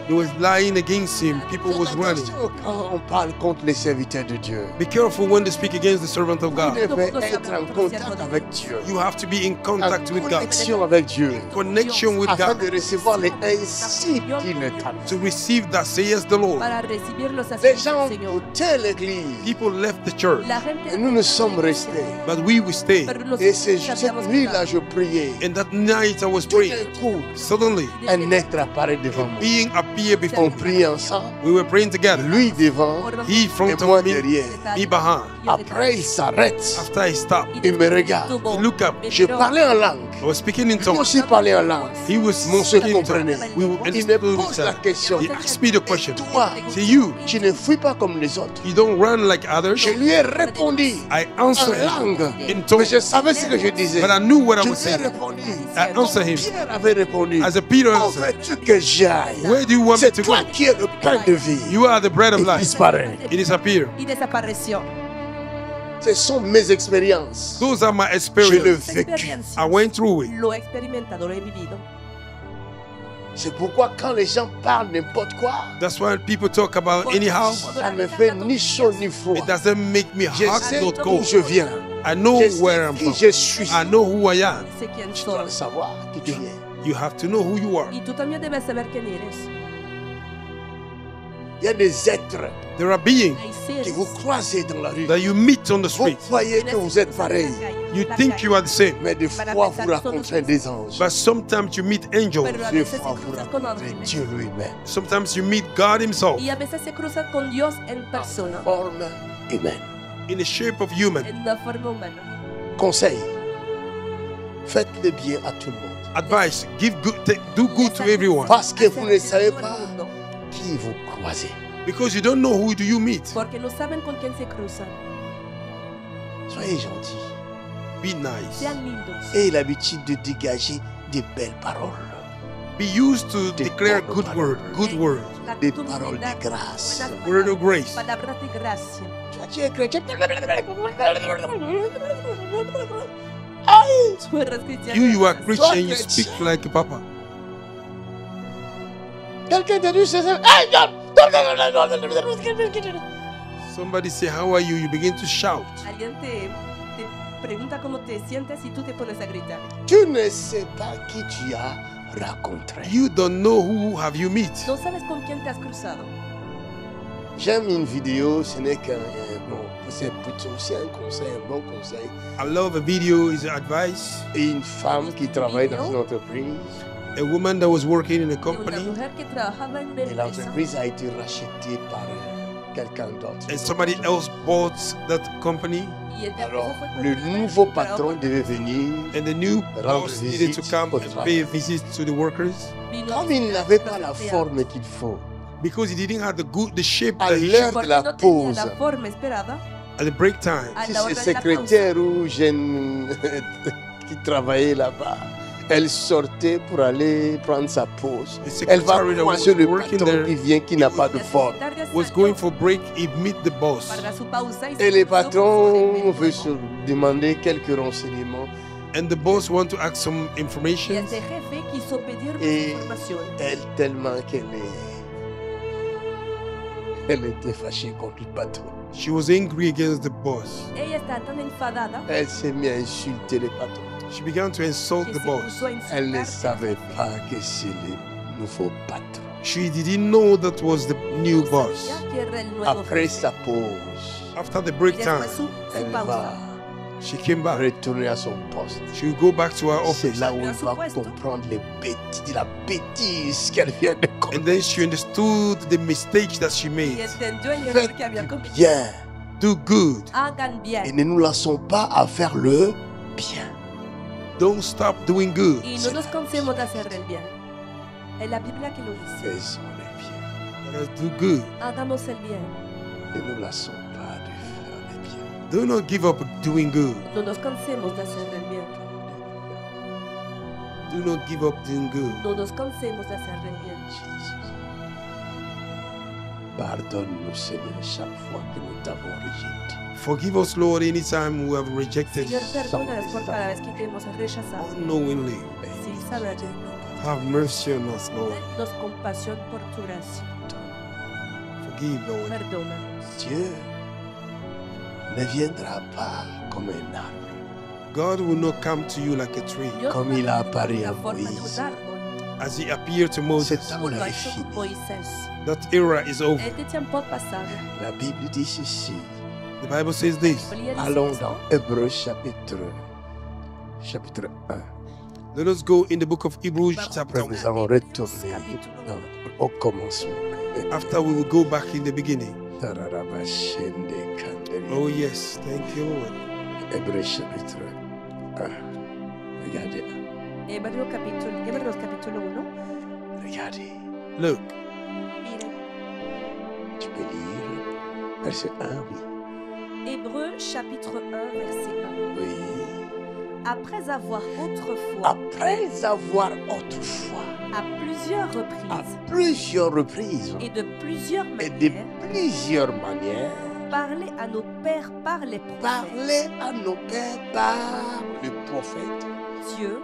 They was lying against him. People was running. Attention quand on parle contre les serviteurs de Dieu. Be careful when they speak against the servant of Vous God. devez être en contact avec Dieu. You have to be in En contact with God. connexion avec Dieu. Connection with Afin God de recevoir les ainsi qu'il est à to receive that says the Lord. Para recibirlos así, Les gens ont Señor. quitté l'église. People left the church, La gente Et nous nous sommes restés. but we will stay. Pero nosotros Et cette habíamos nuit-là, quedado. je priais. And that night I was Tout praying. d'un coup, Suddenly, un être apparaît devant moi. being appeared before On me. priait ensemble. We were praying together. Lui devant, He in et front moi of me, derrière. me behind. Après, il s'arrête. After I stopped, Il me regarde. he looked up. Je parlais en langue. I was speaking in Lui tongues. aussi parlait en langue. He was Mon se speaking in tongues. comprenait. We Il me understood pose each la other. question. He asked me the question. Toi, Say you, tu ne fuis pas comme les autres. you don't run like others. Je lui ai répondu I en answered him langue. in Mais tongues, je savais ce que je disais. but I knew what I Je was lui ai saying. répondu. I answered him Pierre avait répondu. as a Peter Où answered. veux-tu que j'aille? Where do you want me C'est to toi go? qui es le pain de vie. You are the bread of Il life. disparaît. It disappeared. Y desapareció. Ce sont mes expériences. Those are my Je l'ai experiences. vécu. Experiencias. I went through it. Lo he experimentado, lo he vivido. C'est pourquoi quand les gens parlent n'importe quoi, That's why people talk about anyhow. ça ne fait ni chaud ni froid. It doesn't make me Je hot sais or d'où cold. je viens. I know Je where sais I'm qui from. je suis. I know who I am. Sé quién Tu dois soy. savoir qui tu es. You have to know who you are. Y tú también debes saber quién eres. Il y a des êtres There are beings Hay que seres vous croisez dans la rue. that you meet on the Vous street. croyez que vous êtes pareil, You think you are the same, mais des fois vous rencontrez des anges. but sometimes you meet angels. Pero a Des veces fois se vous cruzan con rencontrez ángeles. Dieu lui-même. Sometimes you meet God Himself Y a veces se cruzan con Dios en persona, Forme humaine. in the shape of human. en una forma humana. Conseil. Faites le bien à tout le monde. Advice: do good to everyone, Parce que vous ne Hacer savez bien a pas todo el mundo, qui vous croisez. because you don't know who do you meet. porque no saben con quién se cruzan. Soyez gentils. Be nice. Sean lindos. Ayez l'habitude de dégager des belles paroles. Be used to Des declare bonnes good paroles. word, good word, La Des costumbre paroles dar de grâce. buenas word of grace. palabras de gracia. Tu es chrétien. Tú eres cristiano. You are Christian, you Chrétien. speak like a papa. Quelqu'un t'a dit c'est ça. Somebody say, how are you? You begin to shout. Alguien te pregunta cómo te sientes y tú te pones a gritar. Tu ne sais pas qui tu as rencontré. You don't know who have you meet. No sabes con quién te has cruzado. J'aime une vidéo, ce n'est qu'un bon, c'est plutôt aussi un conseil, un bon conseil. I love a video, is advice. Et une femme qui travaille dans une entreprise. A woman that was working in a De una company mujer que trabajaba en una Et empresa l'entreprise a été rachetée par quelqu'un d'autre. and somebody else bought that company, y esta Alors, empresa fue le comprada nouveau por patron otra. devait venir. and the new Rendre boss needed to visite come au and travail. pay a visit to the workers Vino Comme il visitar n'avait los pas la empleados. forme qu'il faut, because he didn't have the shape à that he l'heure Porque de la no tenía pause, la forma esperada. at the break time. A si la hora c'est de la pausa. secrétaire ou jeune qui travaillait là-bas, elle sortait pour aller prendre sa pause. The Elle va secretary that was croiser le working patron there qui vient, qui n'a pas de La forme. secretaria was salió going for break. He meet the boss, para su pausa y Et se le cruzó con patron su veut jefe. se demander quelques renseignements. and the boss want to ask some Y information. este jefe quiso pedir más Et información. elle, tellement elle était fâchée contre le patron. She was angry against the boss. Ella está tan enfadada Elle s'est mise à insulter le patron. She began to insult que the se boss. puso a Elle ne insultar. savait pas que c'est le nouveau patron. She didn't know that was the new No boss. sabía que era el nuevo Après jefe. sa pause, After the Y break después time, su elle pausa. va she came back. retourner à son poste. She will go back to her C'est office. là où elle À son va poste. comprendre la bêtise qu'elle vient de And commettre. then she understood the mistakes that she Y made. entendió el error Faites que había du cometido. bien Do good. Hagan bien. et ne nous laissons pas à faire le bien. Don't stop doing good. Y no nos cansemos de hacer el bien. Es la Biblia que lo dice. Faisons le bien. Let us do good. Hagamos el bien. Ne nous lassons pas de faire le bien. Do not give up doing good. No nos cansemos de hacer el bien. Do not give up doing good. No nos cansemos de hacer el bien. Jesus. Pardonne-nous, Seigneur, chaque fois que nous t'avons rejeté. Forgive us, Lord, anytime we have rejected Señor, you perdónanos por cada vez que te hemos rechazado. unknowingly. Sin saber. Have mercy on us, Lord. Danos compasión por tu gracia. Forgive, Lord. Perdónanos. Dieu ne viendra pas comme un arbre. God will not come to you like a tree. Dios Comme no il a vendrá apparu en la à forma de un Moïse. árbol, As he appeared to Moses, Cet como lo temps-là ha est hecho fini. con Moisés. that era is over. Este tiempo pasado. La Bible dit ceci. The Bible says this. La Biblia dice Allons esto. dans Hébreux chapitre 1. Let us go in the book of Hebrews, chapter Après, 1. nous allons retourner au commencement. After we will go back in the beginning. Tararabashende kandeli. Oh, yes. Thank you, Lord. Hébreux chapitre 1. Regardez, Hebreos capítulo 1. regardez. Look, Miren, Tu peux lire verset 1, oui. Hébreux chapitre 1, verset 1. Oui. Après avoir autrefois, Après avoir autrefois, à plusieurs à reprises plusieurs reprises et de plusieurs et de manières, plusieurs manières, parlé à nos pères par les prophètes, parlez à nos pères par le prophète. Dieu,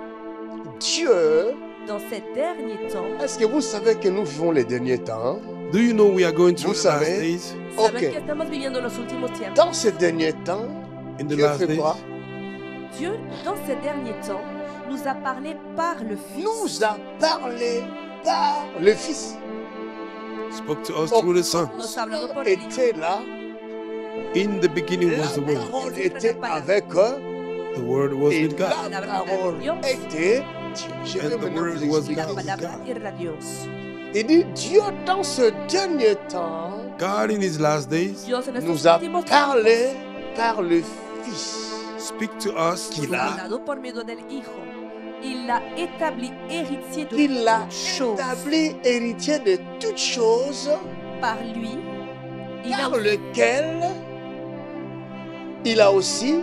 Dieu, dans ces derniers temps, est-ce que vous savez que nous vivons les derniers temps? do you know we are going through Vous the last savez, days? saben Ok. que estamos viviendo los últimos tiempos. Dans ces derniers temps, In the Dieu last fait days, quoi? Dieu, dans ces derniers temps, nous a parlé par le Fils. Nous a parlé par le Fils. Spoke to us through the Son. Nos ha hablado por el Hijo. Était là. In the beginning was the La Word. parole était avec eux. The Word was Et with God. la parole était Dieu. Je vais And the maintenant word vous was expliquer. La God. palabra era Dios. Il dit Dieu dans ce dernier temps God in His last days Dios en estos nous a últimos parlé par le Fils. speak to us Qu'il tiempos, a, hablado por medio del Hijo. Il l'a établi héritier de qu'il a toutes choses. établi héritier de toutes choses, Par lui, il par a, lequel il a aussi,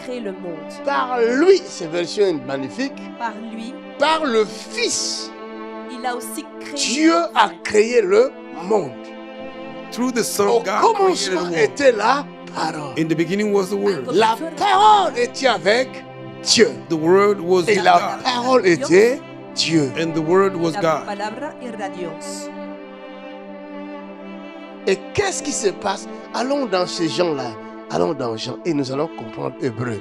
créé le monde. par lui, cette version est magnifique, Par lui, par le Fils, il a aussi créé Dieu a créé le monde. through the Son. Au God created commencement the world. était la parole. In the beginning was the Word. La parole était avec Dieu. The Word was Et with la God. parole était Dieu. And the Word was La God. palabra era Dios. Et qu'est-ce qui se passe? Allons dans ces gens-là. Allons dans Jean et nous allons comprendre Hébreu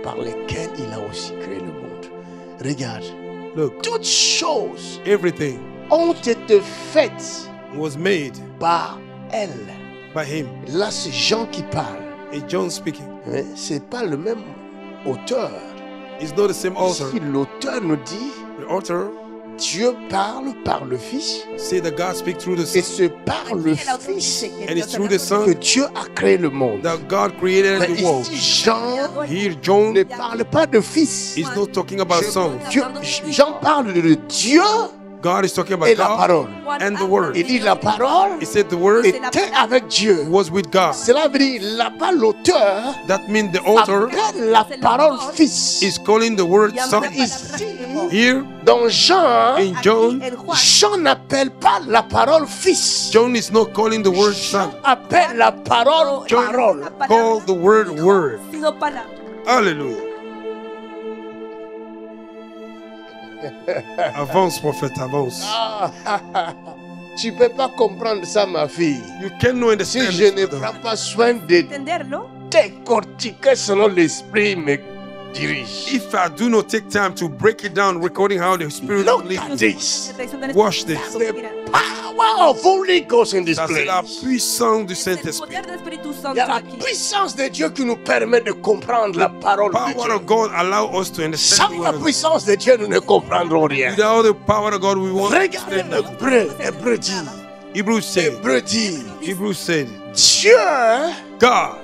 par lesquels il a aussi créé le monde. Regarde, Look, toutes choses everything ont été faites was made par elle. by Him. Là, c'est Jean qui parle. And John speaking. Mais c'est pas le même auteur. It's not the same author. Si l'auteur nous dit, The author Dieu parle par le Fils say that God speaks through the et Son. c'est par le Fils And it's through the Son que Dieu a créé le monde. that God created Mais the world. ici, Jean Here, John ne parle pas de Fils. is not talking about Son. Jean parle de Dieu God is talking et about la God parole. and the Word. Il dit la parole He said the Word était avec Dieu. was with God. Cela veut dire là-bas l'auteur That means the author appelle la parole Fils. is calling the Word Son. Ici, Here, dans Jean, in John, Jean n'appelle pas la parole Fils. John is not calling the Word Son. Appelle la parole John parole. called the Word Word. Sino palabra. Hallelujah. Avance, prophète, avance. Tu peux pas comprendre ça, ma fille. You cannot Si understand je ne this, prends brother. pas soin de Entenderlo. décortiquer selon l'esprit me dirige. If I do not take time to break it down, recording how the Spirit Look leads, at this. watch this. The power of Holy Ghost in this Ça, c'est la place. puissance du C'est le Saint-Esprit. poder del Espíritu Il Santo y a la aquí. puissance de Dieu qui nous permet de comprendre la parole de Power Dieu. of God allow us to understand Sans the la word of God. puissance de Dieu, nous ne comprendrons rien. Without the power of God, we won't Regardez understand that. Hébreu dit, Hebrews said, Hébreu dit, Dieu, God,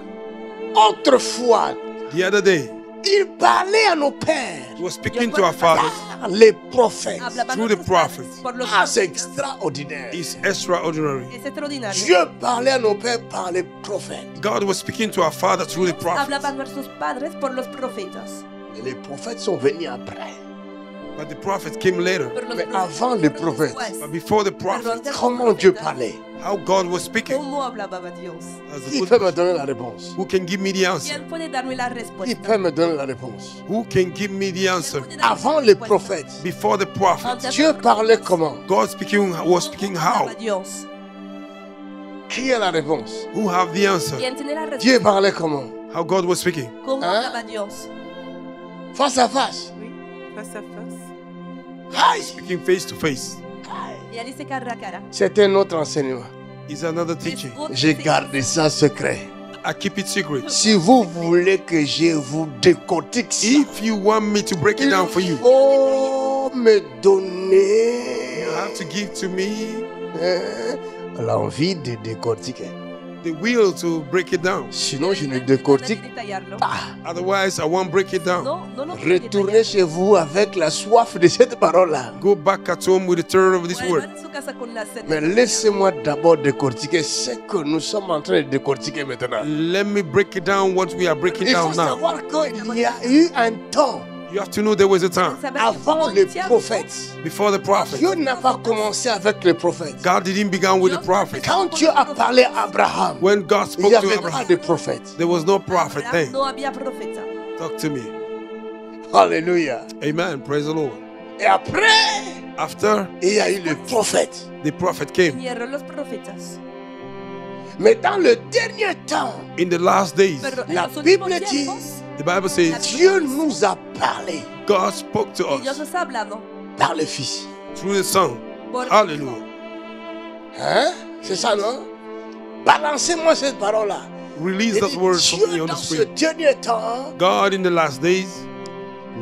autrefois, the other day, il parlait à nos pères was speaking to our fathers par les prophètes. Hablaba through the nuestros prophets. padres por los Ah, c'est profetas. extraordinaire. It's extraordinary. Es extraordinario. Dieu parlait à nos pères par les prophètes. God was speaking to our father through the prophets. Hablaba a nuestros padres por los profetas. Et les prophètes sont venus après. But the prophets came later. Pero los Mais profetas avant les prophètes, después. But before the Pero prophets, antes de los comment Dieu profetas, parlait? how God was speaking. ¿Cómo hablaba Dios? As a Qui good peut me person. donner la réponse? Who can give me the answer? ¿Quién puede darme la Qui respuesta? peut me donner la réponse? Who can give me the answer? ¿Quién puede darme Avant la les respuesta? Before prophètes, the prophets, Antes de Dieu los parlait profetas. comment? God was speaking how? Hablaba Dios. Qui a la réponse? Who have the answer? ¿Quién tiene la Dieu respuesta? parlait comment? How God was speaking? ¿Cómo ¿Ah? hablaba Dios? Face à face. Oui, face à face. Aïe! Speaking face to face. Y él dice cara a cara. C'est un autre enseignement. Is another teaching. J'ai gardé ça secret. I keep it secret. Si vous voulez que je vous décortique ça, If you want me to break it down for il you, faut me donner you have to give to me l'envie de décortiquer. the will to break it down. Sinon, je ne décortique detallarlo. pas. Otherwise, I won't break it down. No, no lo quiero Retournez detallar. chez vous avec la soif de cette parole-là. Go back at home with the terror of this Vuelvan word. a su casa con la sed. Mais laissez-moi d'abord décortiquer ce que nous sommes en train de décortiquer maintenant. Let me break it down what we are breaking Il faut down now. savoir qu'il y a eu un temps You have to know there was a time Saber que avant hubo les un tiempo prophètes. before the prophets. Dieu n'a pas commencé avec les prophètes. God didn't begin with the prophets. Quand Dieu a parlé à Abraham, When God il spoke n'y to avait pas Abraham, de prophètes. there was no prophet Abraham then. no había profeta. Talk to me. Alléluia. Amen. Praise the Lord. Et après, After il y a eu les prophètes. the prophet came, Vinieron los profetas. Mais dans le dernier temps, in the last days, Pero en La los últimos Bible dit, tiempos, The Bible says Dieu nous a parlé God spoke to Dios us nos ha hablado par le Fils. through the Son. por Hallelujah. Hein? C'est ça, non? Balancez-moi cette parole-là. Release Il that dit, word from me Dieu, on the dans ce spirit. dernier temps, God in the last days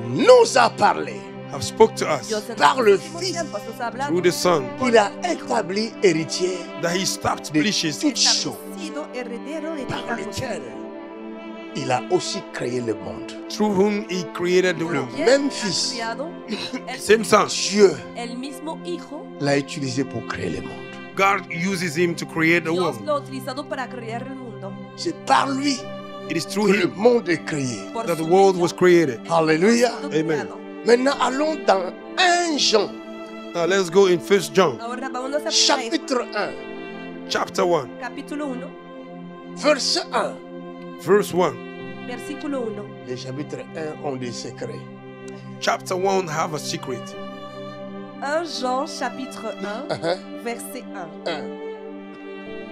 nous a parlé have spoke to us Dios en Par los le últimos Fils. tiempos nos ha hablado through the Son, Il a établi héritier that He de establishes toutes choses establecido heredero de par todas las lequel cosas. il a aussi créé le monde. through whom He created the Por world. quien Même ha Fils. criado Same Son. Dieu el mismo Hijo, l'a utilisé pour créer le monde. God uses Him to create the Dios world. lo ha utilizado para crear el mundo. C'est par lui It is through que le Him monde est créé. Por that the su world medio, was created. Alléluia. ha sido Amen. creado. Maintenant, allons dans 1 Jean, Now let's go in 1 John Ahora vámonos a chapitre 1, chapter 1, capítulo 1, verset 1. verse 1. versículo 1. Les chapitres 1 ont des secrets. Chapter 1 have a secret. 1 Jean chapitre 1, Uh-huh. verset 1. 1.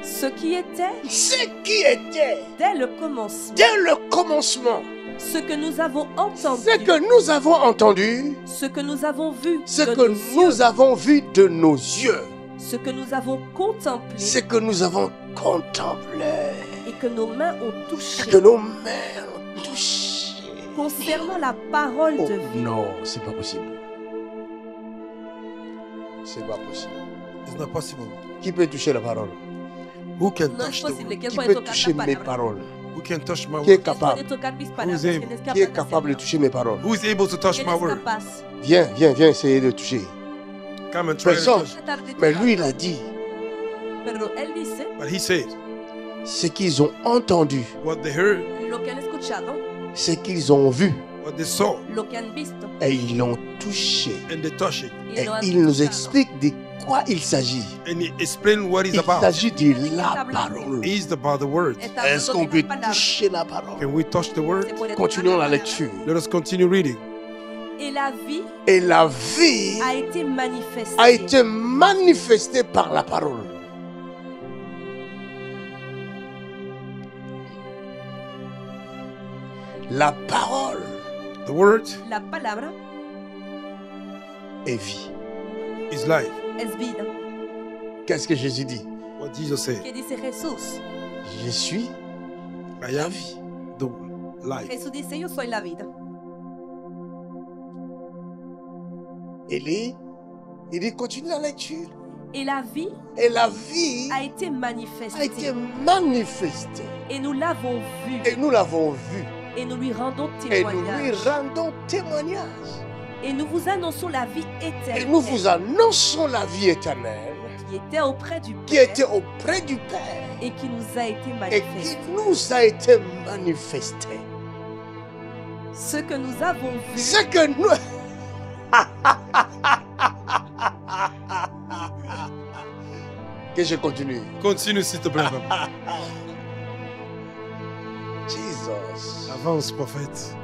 Ce qui était Ce qui était dès le commencement, dès le commencement, ce que nous avons entendu, ce que nous avons entendu, ce que nous avons vu ce de que nos nous yeux, avons vu de nos yeux, ce que nous avons contemplé ce que nous avons contemplé, et que nos mains ont touché que nos mains ont touché. concernant la parole Oh, de vie. non, c'est pas possible. C'est pas possible. It's not possible. Qui peut toucher la parole? Who can No es touch the posible. word? ¿Quién Qui puede peut tocar toucher la mes palabra? paroles? Who can touch my Qui est word? ¿Quién capable? puede tocar mis palabras? able? ¿Quién es Qui est capaz de capable de hacerlo? toucher mes paroles? Who is able to touch ¿Quién my es word? capaz? Viens, viens, viens essayer de toucher. Come and try to Personne. touch. Tratar de Mais tocar. lui, il a dit Pero él dice But he said, ce qu'ils ont entendu, what they heard, lo que han escuchado, ce qu'ils ont vu, what they saw, lo que han visto et ils l'ont touché. and they touch it. y Et lo han il nous tocado. explique de quoi il s'agit. And he explained what it's Il about. s'agit de la parole. It's about the word. Está Est-ce hablando qu'on de peut la palabra. toucher la parole? Can we touch the word? Se puede tocar Continuons la palabra. lecture. Let us continue reading. Et la vie Et la vie a été manifestée. a été manifestée par la parole. La parole The word La palabra est vie. is life. es vida. Qu'est-ce que Jésus dit? What Jesus said. ¿Qué dice Jesús? Je suis I la am vie. the life. Jesús dice, yo soy la vida. Il dit, continue la lecture. Et la vie Et la vie a été a été manifestée. manifestée. Et nous l'avons vue. Et nous l'avons vue. Et nous lui rendons Et nous lui témoignage. rendons témoignage. Et nous vous annonçons la vie Et éternelle nous vous annonçons la vie éternelle qui était auprès du qui Père était auprès du Père et qui nous a été et qui manifestée. nous a été manifestée. Ce que nous avons vu, Ce que nous... Que je continue. Continue s'il te plaît. papa. Jesus. Avance, prophète.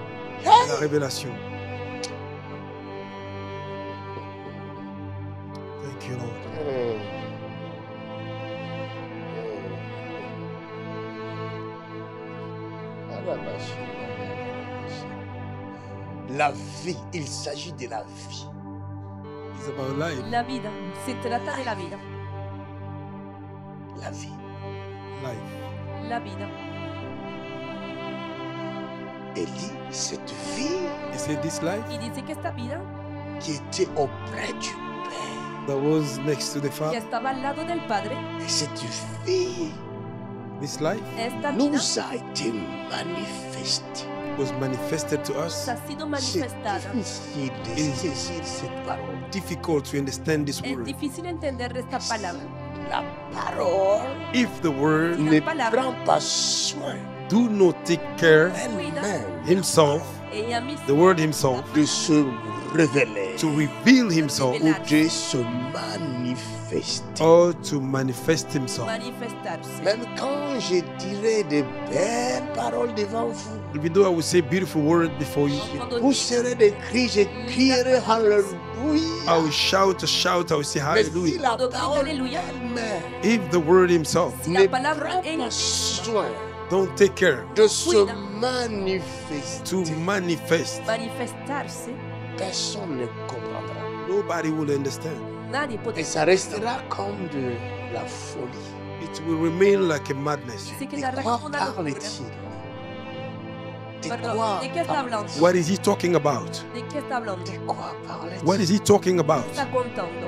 La révélation. Thank you, Lord. La vie, il s'agit de la vie. It's about life. la vida. Se trata de la vida. La vie. Life. La vida. Et dit, cette vie He said this life Y dice que esta vida, qui était auprès du Père. that was next to the que Father. estaba al lado del Padre, Et cette vie This life esta vida nous a été manifestée. was manifested to us. ha sido C'est manifestada. difficile de Et- saisir cette parole. Difficult to understand this Es word. difícil entender esta palabra. La parole If the word ne palabra. prend pas soin do not take care elle-même himself, Ella misma the word himself, de se révéler to reveal himself ou de se manifester. or to manifest himself. manifestarse. Même quand je dirai de belles paroles devant vous, Even though I will say beautiful word before you, Cuando vous serez des cris, je crierai I Alléluia. will shout, I will say Mais si hallelujah. la Cuando grite parole Alléluia. elle-même If the word himself si ne la palabra prend ella pas soin Don't take care de se Cuida. manifester. to manifest. Manifestarsi, Personne ne comprendra. Nobody will understand. nadie Et potrà. ça restera comme de la folie. It will remain like a madness. Si De quedará quoi como una locura. parle-t-il? De Perdón, quoi ¿de qué está hablando? What is he talking about? ¿De qué está hablando? De quoi parle-t-il? What is he talking about? Está contando.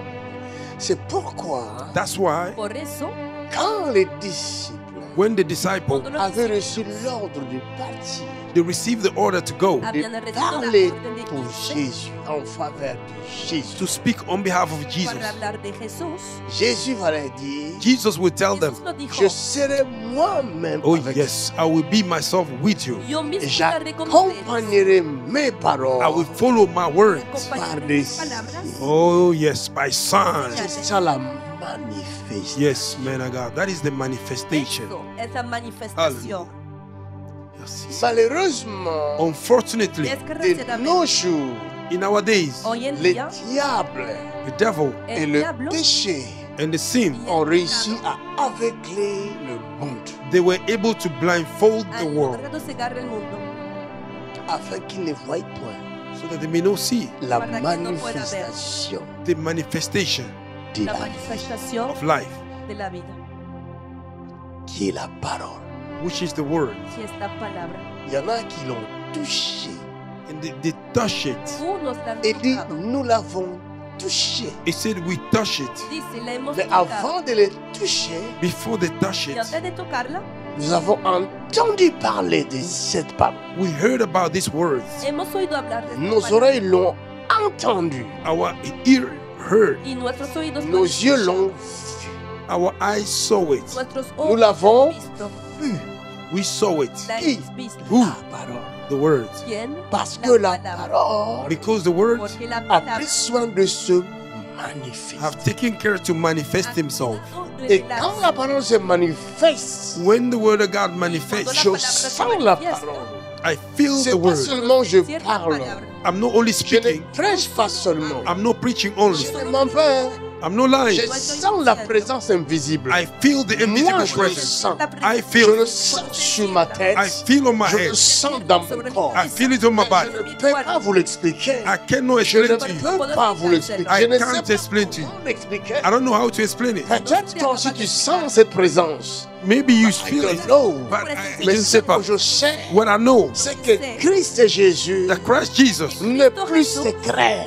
C'est pourquoi, That's why Por eso, quand les disciples when the disciples cuando los avaient discípulos reçu l'ordre de partir, they received the order to go, habían de recibido la parler orden de pour irse Jésus, en faveur de Jésus, to speak on behalf of Jesus, para hablar de Jesús, Jésus va leur dire, Jesus will tell them, Jesús nos dijo, je serai moi-même oh avec yes, I will be myself with you. yo mismo vous. estaré con ustedes. J'accompagnerai mes paroles I will follow my words. Acompañaré par mis des palabras. Oh yes, by signs. C'est ça la manifestation. Yes, man of God. That is the manifestation. Eso, esa manifestación. Yes. Malheureusement, Unfortunately, de nos jours, in our days, Hoy en le día, diable the devil et el le diablo péché and the sin, ont réussi à aveugler le monde they were able to blindfold the han world logrado cegar el mundo afin qu'ils ne voient point so that they may not see la Para que no pueda ver. manifestation the manifestation de la la vie, manifestación of life, de la vida, qui est la parole. which is the word. si esta palabra. Il y en a qui l'ont touché And they touch it. Unos la han et dit tocado. nous l'avons touché. It said we touch it. Dice, la hemos Mais tocado. avant de les toucher, Before they touch Y it, antes de tocarla, nous avons entendu parler de cette parole. we heard about these words. hemos oído hablar de esta Nos palabra. oreilles l'ont entendu. Our ear heard. Y nuestros oídos lo Nos yeux escuchan. l'ont vu. Our eyes saw it. Nuestros Nous ojos l'avons lo han visto. We saw it. La Qui? hemos visto. Who? La parole. The words. ¿Quién? Parce que la palabra. parole Because the words Porque la a palabra pris soin de se manifester. have taken care to manifest himself. Et quand la parole se manifeste, When the word of God manifests, je sens la parole. I feel C'est the pas word. seulement je Cierta parle. palabra. I'm not only Je ne speaking, prêche pas seulement. I'm not preaching only. Je ne mens pas. I'm not lying. Je sens la présence invisible. I feel the Moi, invisible je le presence. sens. I Je feel le sens sur ma tête. I feel on my Je le head. sens dans mon corps. I feel it on my Je body. ne peux pas vous l'expliquer. I cannot Je ne explain to you. peux pas vous l'expliquer. I Je ne sais can't pas explain to you. comment l'expliquer. I don't know how to explain it. Peut-être toi aussi tu sens cette présence. Maybe you I feel don't it, know. but je Mais ne ce sais pas. que je sais, What I know, c'est que Christ Jésus that Christ Jesus n'est plus secret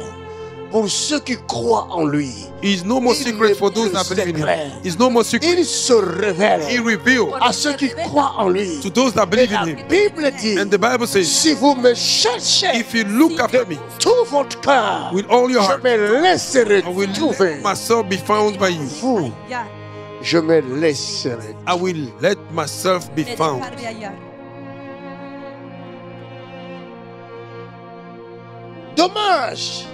pour ceux qui croient en lui. is no more Il secret n'est for those plus that believe in secret. Him. He's no more secret. Il se révèle He revealed à ceux qui croient en lui. to those that Et believe la in Him. Bible dit, And the Bible says, si vous me cherchez if you look after me tout votre cœur, with all your je heart, me laisserai I will trouver. let myself be found by you. Vous, Ya, je me laisserai. I will let myself be me found. dejaré hallar. Dommage,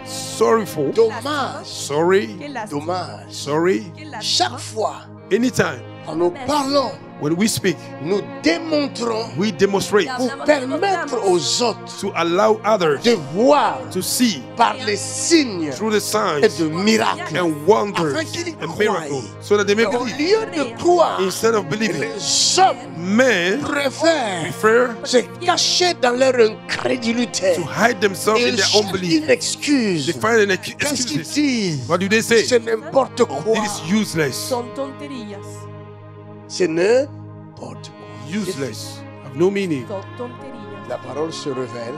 Sorrowful, dommage, sorry, Qué lástima. dommage. sorry. Qué lástima. Chaque fois, Anytime quand nous parlons, when we speak, nous démontrons we demonstrate Ya pour hablamos, permettre demostramos aux autres to allow others de voir to see par les signes through the et signs de miracles. and wonders Afin qu'ils and croient. miracles so that they may Au believe. lieu de croire, Instead of believing, les hommes men préfèrent prefer se cacher dans leur incrédulité. to hide themselves in Ils their cherchent unbelief. une excuse. They find an Qu'est-ce qu'ils excuses. disent? What do they say? C'est n'importe quoi. It is useless. Son tonterías. C'est n'importe quoi. Useless. Have no meaning. Son tonterías. La parole se révèle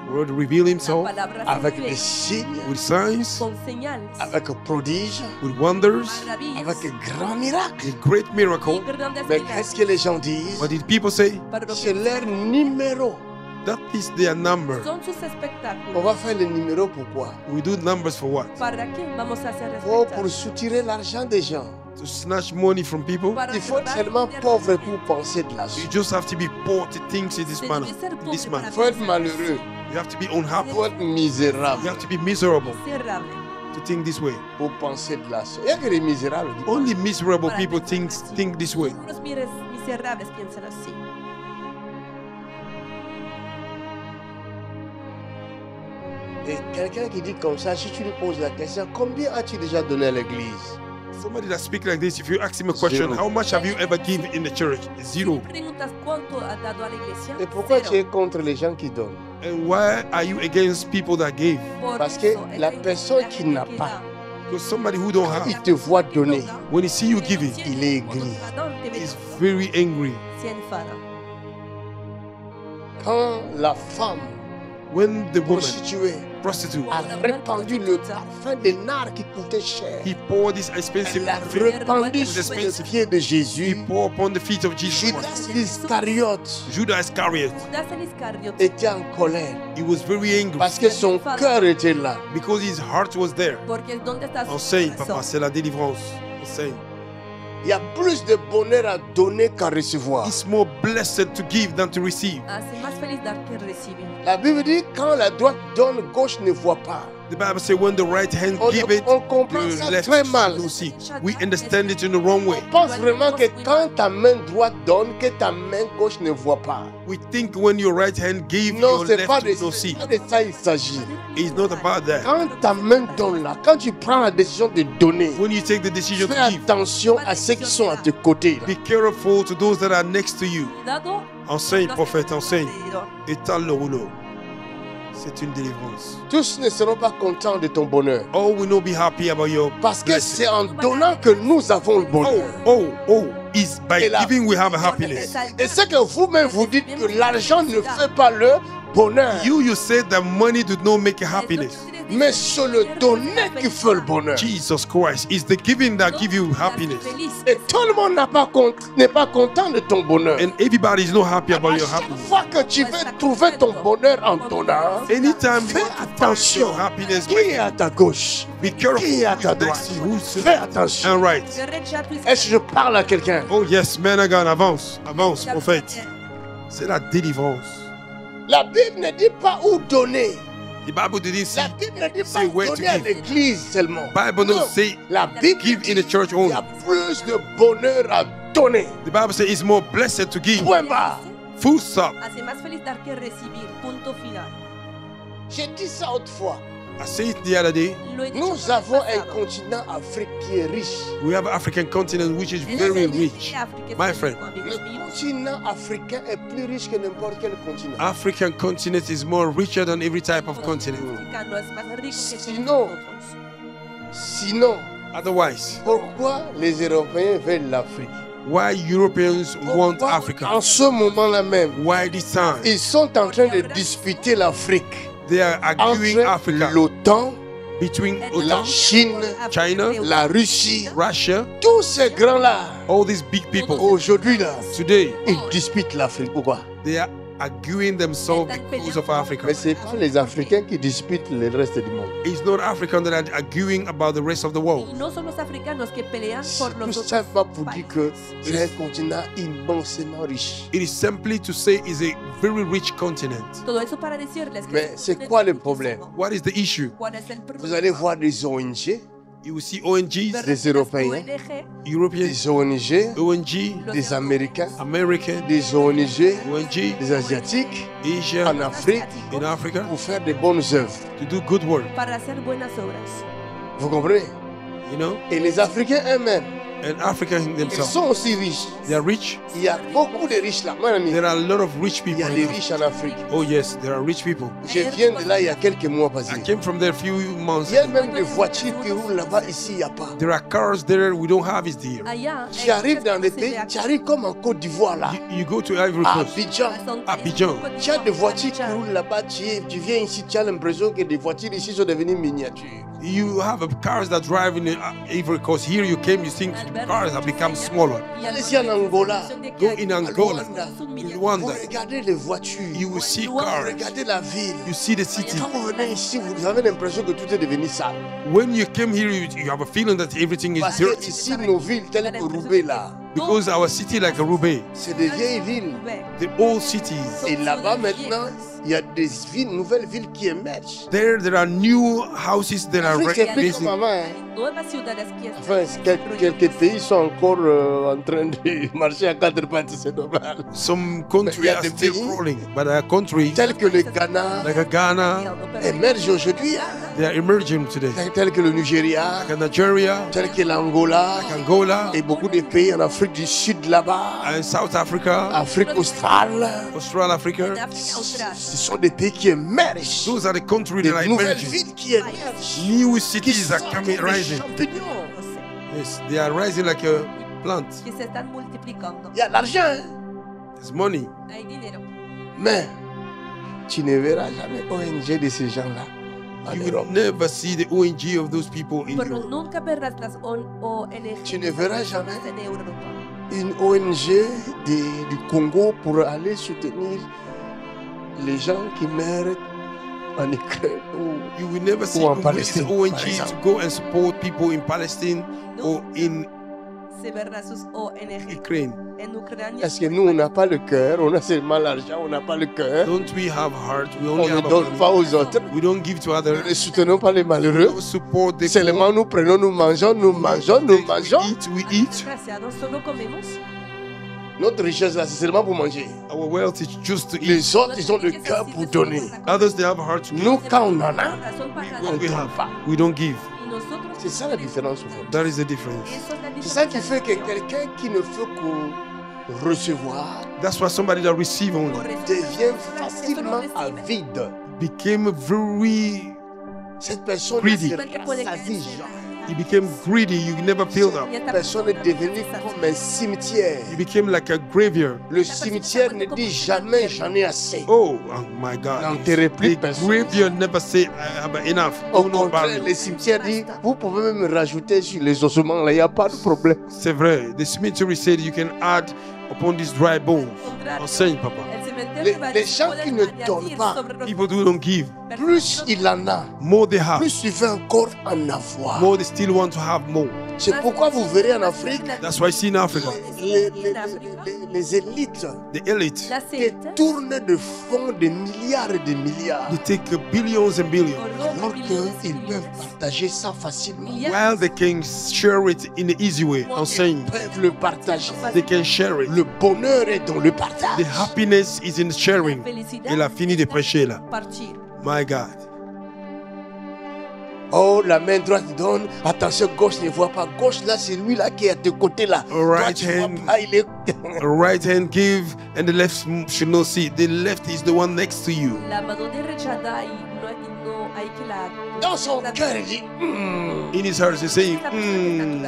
The Lord reveal La Himself palabra se avec des revela signes, with signs, con señales, avec prodiges, with wonders, maravillas avec grands miracles. with great y miracle. grandes Mais milagros. qu'est-ce que les gens disent? What did people say? Pero lo C'est que leur numéro. That is their number. son sus On espectáculos. va faire les numéros pourquoi? We do numbers for what? ¿Para qué vamos a hacer Pour espectáculos? soutirer l'argent des gens. To snatch money from people? Para Il faut être robar tellement dinero. pauvre pour penser de l'argent. You just have to be poor to think in this Se manner. debe ser In this pobre manner. Il faut être malheureux. You have to be Il unhappy. faut être You misérable have to be miserable Miserable. to think this way. pour penser de l'argent. Il n'y a que les misérables. qui pensent. Only miserable Para people pensar así. think this way. Solo los miserables piensan así. Et quelqu'un qui dit comme ça, si tu lui poses la question, combien as-tu déjà donné à l'église? Somebody that speak like this, if you ask him a question, Zero. how much have you ever given in the church? Zero. Preguntas cuánto ha dado a la iglesia. Et pourquoi Cero. tu es contre les gens qui donnent? And why are you against people that gave? Por Parce que eso, la esta personne iglesia qui n'a que pas, da, Because somebody who don't il have, te voit donner. when he see you giving, Il est aigri. he's very angry. Si enfada. Quand la femme When the woman, prostituée prostitute, a répandu le parfum des nards qui coûtait cher, he poured this expensive elle a perfume, répandu sur les pieds de he Jésus. poured upon the feet of Jesus. Judas l'Iscariote Judas Iscariot, Judas el Iscariote, était en colère he was very angry parce que son cœur était là. because his heart was there. porque ¿dónde está su Enseigne, corazón? papa, c'est la délivrance. Enseigne. Il y a plus de bonheur à donner qu'à recevoir. It's more blessed to give than to receive. Hace más feliz dar que recibir. La Bible dit quand la droite donne, gauche ne voit pas. The Bible says when the right hand On- give it, on comprend the ça left très mal. should see. We understand it in the wrong way. On pense vraiment que quand ta main droite donne, que ta main gauche ne voit pas. We think when your right hand gave, Non, your c'est pas left de, should not see. pas de ça il s'agit. It's not about that. Quand ta main donne là, quand tu prends la décision de donner, When you take the decision fais to give, attention à ceux qui sont à tes côtés. Là. be careful to those that are next to you. Cuidado, Enseigne, los prophète, que enseigne. alrededor. Étale le rouleau. C'est une délivrance. Tous ne seront pas contents de ton bonheur. All will not be happy about your Parce que blessing. c'est en donnant que nous avons le bonheur. It's by Et la- giving we have a happiness. Et c'est que vous-même vous dites que l'argent ne fait pas le bonheur. You said that money did not make happiness. Mais c'est le donner qui fait le bonheur. Jesus Christ, it's the giving that give you happiness. Et tout le monde n'est pas content de ton bonheur. And everybody is not happy about À your chaque happiness. fois que tu veux trouver ton bonheur en donnant, Anytime you fais want to find attention. your happiness, Qui est à ta gauche? be careful Qui est à ta who's droite? next to you, who's Fais attention. and right. Est-ce que je parle à quelqu'un? Oh yes, man of God, avance, avance, prophète. C'est la délivrance. La Bible ne dit pas où donner. The Bible didn't say, La Bible ne dit say pas where to donner à give. l'église seulement. Bible Non. don't say La Bible give in the church il only. y a plus de bonheur à donner. The Bible says it's more blessed to give. Point barre. Full stop. Hace más feliz dar que recibir. Punto final. J'ai dit ça autrefois. I said it the other day. Lo he dicho Nous por el avons un pasado. continent Afrique qui est riche. We have an African continent which is Es very el rich. África, es My el friend. único, Le amigos míos. continent africain est plus riche que n'importe quel continent. African continent is more richer than every type of continent. Africano es más rico que todos Sinon- nosotros. Sinon, Otherwise, pourquoi les Européens veulent l'Afrique? why Europeans want Pourquoi Africa? en ce moment-là même, Why this time? ils sont en train de disputer l'Afrique They are arguing entre Africa l'OTAN, between la OTAN, Chine, China, la Russie. Russia, Tous ces grands-là, all these big people. aujourd'hui là, Today, ils disputent l'Afrique. Pourquoi? they are arguing themselves because of Africa. Mais ce n'est pas les Africains qui disputent le reste du monde. It's not Africans that are arguing about the rest of the world. Y no son los africanos que pelean C'est por tout los otros simplement pour dire que países. c'est un continent immensément riche. It is simply to say it's a very rich continent. Todo eso para decirles que Mais c'est quoi le problème? What is the issue? ¿Cuál es el Vous problema? allez voir des ONG, You will see ONGs, Ver des las Européens, ONG, Europeans, des ONG, ONG, los des Américains, American, des ONG, ONG, des Asiatiques Asia, en Afrique in Africa, pour faire de bonnes œuvres. to do good work. para hacer buenas obras. Vous comprenez? You know, Et les Africains eux-mêmes, and Africans ils themselves, sont aussi riches. they are rich. Il y a beaucoup de riches là. Mon ami, There are a lot of rich il y people. a des riches en Afrique. Oh yes, there are rich people. Je viens de là il y a quelques mois I passés. came from there a few months Il y a ago. même des voitures qui roulent là-bas, ici il n'y a pas. There are cars there we don't have it here. Allá, Tu arrives dans des pays, tu arrives comme en Côte d'Ivoire là, You go to Ivory à Coast, Abidjan. Abidjan. Tu as des voitures qui roulent là-bas, tu viens ici, tu as l'impression que des voitures ici sont devenues miniatures. You have cars that drive in Ivory Coast. Here you came, you think the cars have become smaller. Ici en Angola, Go in Angola, Rwanda. in vous Rwanda, regardez les voitures, you will see vous cars. regardez la ville. You see the city. Quand vous venez ici, vous avez l'impression que tout est devenu sale. When you came here, you have a feeling that everything is Parce que dirty. ici, nos villes telles que Roubaix là, Because our city, like Roubaix, c'est des vieilles villes. the old cities, Et là-bas maintenant, il y a des villes, nouvelles villes qui émergent. there are new houses that are L'Afrique, c'est plus comme raising. avant. Hein. nuevas ciudades que Enfin, quelques pays sont encore en train de marcher à quatre pattes, c'est normal. Some countries Il y a are des still pays crawling, but our countries Tels que le Ghana like Ghana émergent aujourd'hui. Hein. They are emerging today. tels que le Nigeria, Like Nigeria, tels que l'Angola, Angola, et beaucoup de pays en Afrique du Sud là-bas, and South Africa, Afrique australe. Austral Africa. Afrique australe. Ce sont des pays qui émergent, Those are the countries des that are nouvelles emerging. villes qui émergent, New qui cities are sont coming, comme des rising. champignons. Yes, they are rising like a plant. Que se están multiplicando. Il y a de l'argent, hein? There's money. Hay dinero. Mais tu ne verras jamais ONG de ces gens-là en You will Europe. never see the ONG of those people in Pero Europe. nunca verás las ONG Tu ne verras jamais en Europa. une ONG du Congo pour aller soutenir les gens qui meurent en Ukraine. You will never see Ou en this Palestine, par ONG exemple. to go and support people in Palestine or in Se verá sus ONG Ukraine. en Ucrania. Parce que nous, on n'a pas le cœur, on a seulement l'argent, on n'a pas le cœur. Don't we have heart? We On only ne have donne money. pas aux autres. We don't give to Nous others. ne soutenons pas les malheureux. We support the Seulement poor. nous prenons, nous mangeons, nous mangeons, nous We mangeons. eat, we eat. Desgraciados, solo comemos. Notre richesse là, c'est seulement pour manger. Our wealth is just to eat. Les autres, ils ont le cœur pour donner. Others, they have a heart to give. Nous, quand on en a, Razón para on What ne we donne have, pas. we don't give. Y nosotros C'est ça la différence. au fond. That is the difference. Eso es la C'est ça qui diferencia. fait que quelqu'un qui ne fait que recevoir That's why somebody that receive only Por eso devient solo facilement recibe. avide. became very, Cette personne Greedy. ne se rassasie jamais. he became greedy. You never filled up. Y esta Cette personne est devenue comme un cimetière. He became like a graveyard. Le cimetière ne dit jamais j'en ai assez. Oh my God. N'enterrez plus The personne. graveyard never say I have enough. Au Oh, no contraire, burial. les cimetières disent vous pouvez même rajouter sur les ossements là, il n'y a pas de problème. C'est vrai. The cemetery said you can add upon these dry bones. Enseigne, papa. El cementerio Les- va a les decir, gens pueden qui ne añadir donnent pas, sobre los People who don't give, Plus il en a, more they have, plus il veut encore en avoir. more they still want to have more. C'est pourquoi vous verrez en Afrique That's why I see in Africa, les élites the elite, La qui élite tournent de fonds de milliards et de milliards. they take billions and billions, Alors qu'ils peuvent partager ça facilement. while they can share it in the easy way. Enseigne. Ils peuvent le partager. They can share it. Le bonheur est dans le partage. The happiness is in sharing. Il a fini de prêcher là. partir. My God. Oh, la main droite donne. Attention, gauche ne voit pas. Gauche là, c'est lui là qui est à tes côtés là. Right Toi, tu vois hand. pas, il est... The right hand give and the left should not see. The left is the one next to you. La mano derecha da y no hay que la... Dans son cœur, il dit In his heart, he's saying,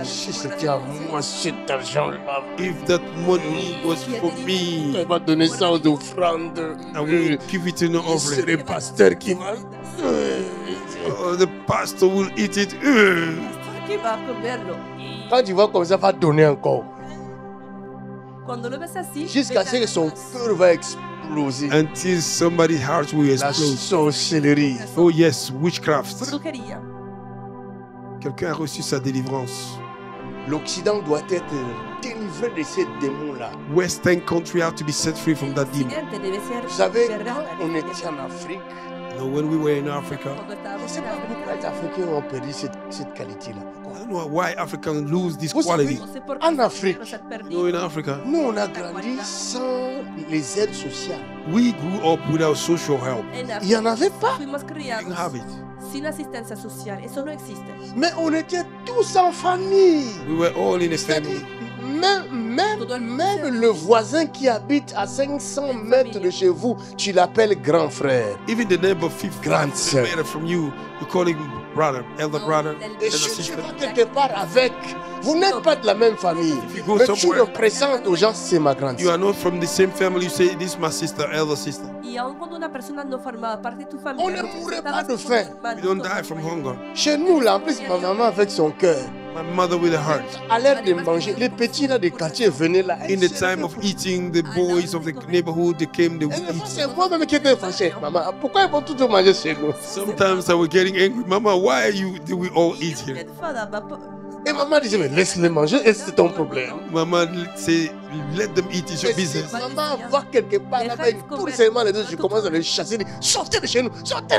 si c'était à moi cet argent-là, if that money was for me, il va donner ça aux offrandes. I will give it to no C'est offering. le pasteur qui va. Oh, the pastor will eat it. Que va a comerlo. Y Quand tu vois comme ça, va donner encore. cuando lo ves así... Jusqu'à ves ce que son cœur va exploser. Until somebody's heart will La explode. sorcellerie. Oh yes, witchcraft. brujería. Quelqu'un a reçu sa délivrance. L'Occident doit être délivré de ces démons-là. Western country have to be set free from that demon. Occidente debe ser Vous savez, liberado. quand on était en Afrique, You know, when we were in Africa, Cuando je ne estábamos sais en pas pourquoi les África. Africains ont perdu cette qualité-là. I Pourquoi? don't know why Africans lose this Vous savez, quality. No sé por qué En Afrique, nos han You perdido. know, in Africa, Nous, on a grandi sans les aides sociales. we grew up without social help. En Il n'y en África avait pas. fuimos We didn't criados have it. sin asistencia social. Eso no existe. Mais on était tous en famille. We were all in a family. Même le voisin qui habite à 500 mètres de chez vous, tu l'appelles grand frère. Even the neighbor 50 Grande sœur. meter from you, you call him brother, elder brother, Et elder si tu sister. vas quelque part avec, vous n'êtes pas de la même famille. go Mais tu somewhere- le présentes aux gens, c'est ma grande You sœur. are not from the same family. You say, this is my sister, elder sister. Y aun cuando una persona no formaba parte de tu On familia, ne lo mourrait presentabas pas de como faim. hermano, You don't como die from hermano. hunger. Chez nous, là, en plus, ma maman avec son cœur, My mother with a heart. à l'heure de manger, les petits là des quartiers venaient là. In the time of eating, the boys of the neighborhood, they came, they would Et des fois, eat. c'est moi-même qui étais fâché. Maman, pourquoi ils vont tout manger chez nous? Sometimes I was getting angry. Mama, why do we all eat Y yo me here? enfadaba Et maman disait, mais laisse-les manger, et c'est ton problème. Mama say, let them eat. It's your Et si business. maman va quelque part là-bas, une tour seulement les deux, je commence à les chasser, dit, sortez de chez nous, sortez.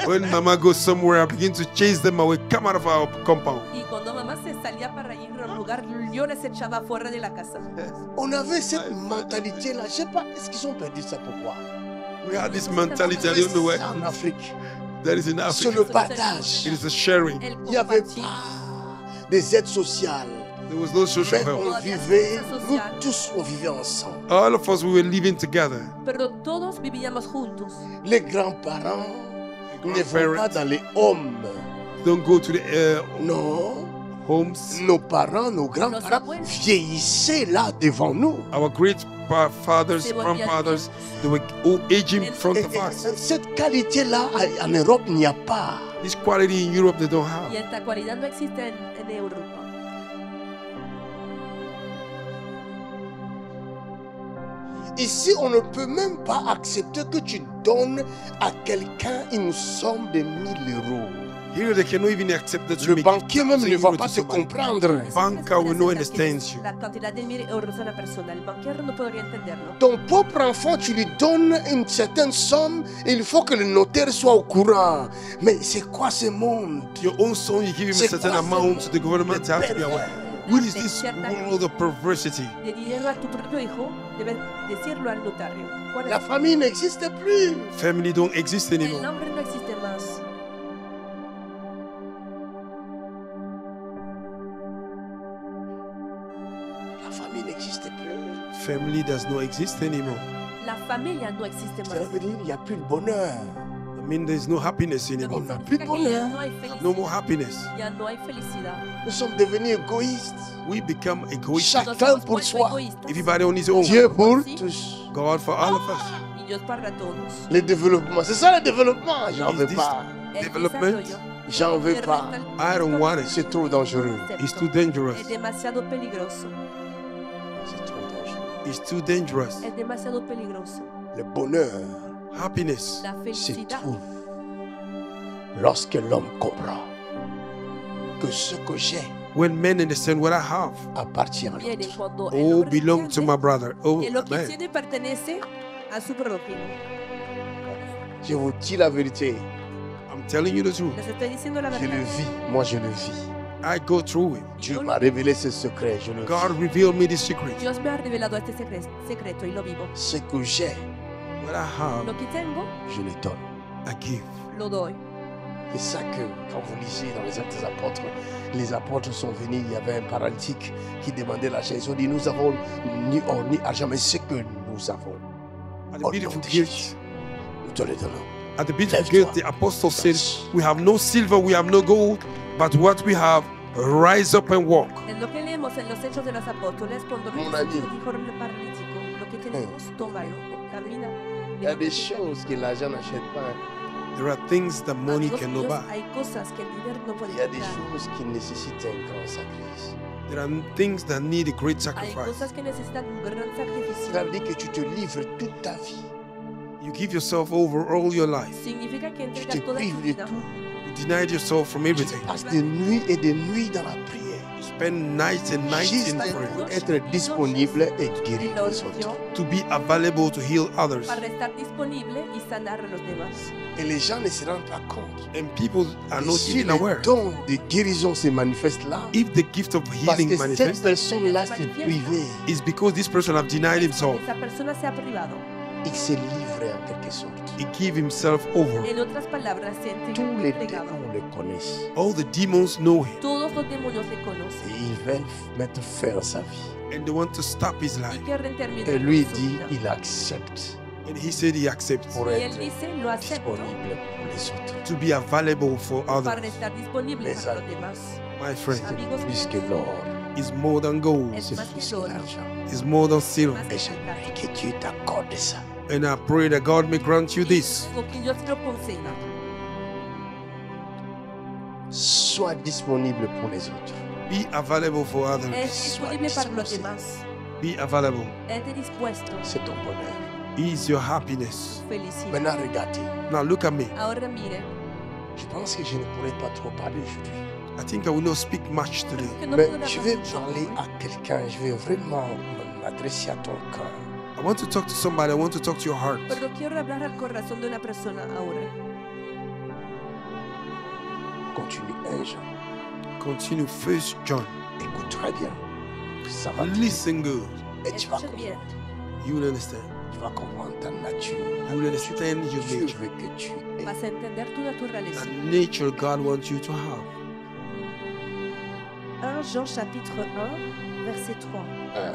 When Mama goes somewhere, I begin to chase them away. Come out of our compound. Y cuando mamá se salía para ir a un lugar, yo les echaba fuera de la casa. On avait cette mentalité-là, je sais pas, est-ce qu'ils ont perdu ça, pourquoi? We had this mentality. I don't know why. En Afrique. That is in C'est Africa. le partage. It is the sharing. El Il n'y avait compartir. pas des aides sociales. There was no social Mais help. on vivait, nous tous, on vivait ensemble. All of us, we were living together. Pero todos vivíamos juntos. Les grands-parents ne vont pas dans les homes. Don't go to the Non. homes. Nos parents, nos grands-parents vieillissaient là devant nous. Our great fathers, grandfathers, they were all aging in front Et of us. cette qualité-là, en Europe, il n'y a pas. This quality in Europe they don't Y have. esta cualidad no existe en Europa. Ici, on ne peut même pas accepter que tu donnes à quelqu'un une somme de 1000 euros. Here they cannot even accept that you Le make banquier même ne 1,000 va euros pas to te somebody. comprendre. Banca will not understand you. La cantidad de 1000 euros a una persona. El banquero no podría entenderlo. Ton propre enfant, tu lui donnes une certaine somme et il faut que le notaire soit au courant. Mais c'est quoi ce monde? Your own son, you give him a C'est certain quoi amount ce to the government to have to be aware. What is this world of perversity? De dinero a tu propio hijo, debes decirlo al notario. ¿Cuál La es? famille n'existe plus. Family don't exist El anymore. nombre no existe más. La famille n'existe plus. Family does not exist anymore. La familia no existe Ça más. veut dire qu'il n'y a plus de bonheur. I mean, there's no happiness Lo anymore. que n'a plus de significa que ya bonheur. no hay No felicidad. more happiness. Ya no hay felicidad. Nous sommes devenus égoïstes. We become egoistic. Chacun Nos hemos pour vuelto soi. egoístas. Everybody on his own. Dieu pour Sí. tous. God for all of us. Y Dios para todos. Le développement, c'est ça le développement. J'en Is veux this- pas. El Development. desarrollo. J'en veux El pas. I don't want it. C'est trop dangereux. It's too dangerous. Es demasiado peligroso. C'est trop dangereux. It's too dangerous. Es demasiado peligroso. Le bonheur La Happiness se felicidad trouve lorsque l'homme comprend que ce que j'ai when men understand what I have. viene appartient à l'autre. cuando el Oh, hombre belong to my entiende brother. Oh, que lo que man. tiene pertenece a su prójimo. Je vous dis la vérité. I'm telling you the truth. Les estoy diciendo la Je le verdad. vis. Moi, je le vis. I go through it. Dieu m'a révélé ce secret. Je le God vis. revealed me the secret. Dios me ha revelado este secreto y lo vivo. Ce que j'ai, What I have, Lo que tengo, je le donne. I give. lo doy. C'est ça que, quand vous lisez dans les Actes des Apôtres, les apôtres sont venus, il y avait un paralytique qui demandait l'argent. Ils ont dit, nous avons ni or ni argent, mais ce que nous avons, At au the nom beautiful de gate, Jésus, nous te le donnons. at the beautiful Lève-toi. gate, the apostle said, "We have no silver, we have no gold, but what we have, rise up and walk." En lo que leemos en los Hechos de los Apóstoles, cuando Mon Jesús ami. dijo al paralítico, lo que tenemos, tómalo, camina. Il y a des choses que l'argent n'achète pas. There are things that money Amigos cannot míos, buy. hay cosas que el dinero no puede Il y a des comprar. choses qui nécessitent un grand sacrifice. There are things that need a great Hay sacrifice. cosas que necesitan un gran sacrificio. Ça veut dire que tu te livres toute ta vie. You give yourself over all your life. Significa que Tu te entregas toda tu prives de vida. tout. You denied yourself from everything. Passes des nuits et des nuits dans la prière. You spend nights and nights Juste in prayer pour être disponible et guérir En les autres. oración, to be available to heal others. para estar disponible y sanar a los demás. Et les gens ne se rendent pas compte. And people are Et not si even le aware. don de guérison se manifeste là, If the gift of parce healing que cette manifests, personne-là s'est privée, it's because this person have denied himself. Esa persona se ha privado. il s'est livré en quelque sorte. He gave himself over. En otras palabras, se ha Tous les entregado. démons le connaissent All the demons know him Todos los demonios le et conocen ils veulent mettre fin à sa vie. and they want to stop his y life. quieren terminar Et lui su dit, vida. il accepte And he said he accepts pour Y être él dice, lo acepto disponible pour les autres. to be available for para others. estar disponible Les para los amis. demás. My friend, Amigos Plus que míos, l'or, is more than gold, es c'est más plus que que oro, l'argent. is more than silver. más Et que je plata. prie que Dieu t'accorde ça. And I pray that God may grant you this. Ruego que Dios te lo conceda. Sois disponible pour les autres. Be available for Es others. disponible para los dispuesto. demás. Be available. Esté dispuesto. C'est ton bonheur. Is your happiness. Felicidad. Maintenant, regardez. Now look at me. Ahora mire, Je pense que je ne pourrais pas trop parler aujourd'hui. I think I will not speak much today. que no Mais puedo je hablar vais mucho parler hoy. à quelqu'un. Je vais vraiment m'adresser à ton cœur. I want to talk to somebody. I want to talk to your heart. Pero quiero hablar al corazón de una persona ahora. Continue 1 Jean. Continue 1 John. Écoute très bien. Ça va. Listen good. Et tu vas Escucha bien. comprendre. You will understand. Tu vas comprendre ta nature. You will understand your Dieu nature. veut que tu aies. Vas a entender tu naturaleza. The nature God wants you to have. 1 Jean chapitre 1, verset 3. Hein.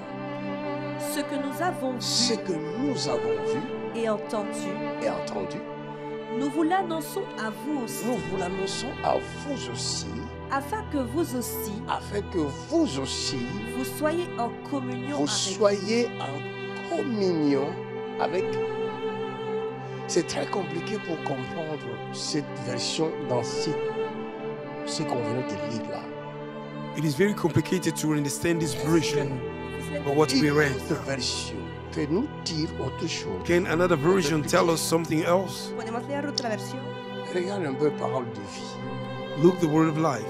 Ce que nous avons Ce vu que nous avons vu et entendu, et entendu, nous vous l'annonçons à vous aussi, nous vous l'annonçons à vous aussi, afin que vous aussi, afin que vous aussi, vous soyez en communion vous avec soyez en communion avec. C'est très compliqué pour comprendre cette version dans ce qu'on vient de lire là. It is very complicated to understand this version nous. of what we Une read. autre version peut nous dire autre chose. Can another version tell us something else? Podemos leer otra versión. Regarde un peu parole de vie, Look the word of life,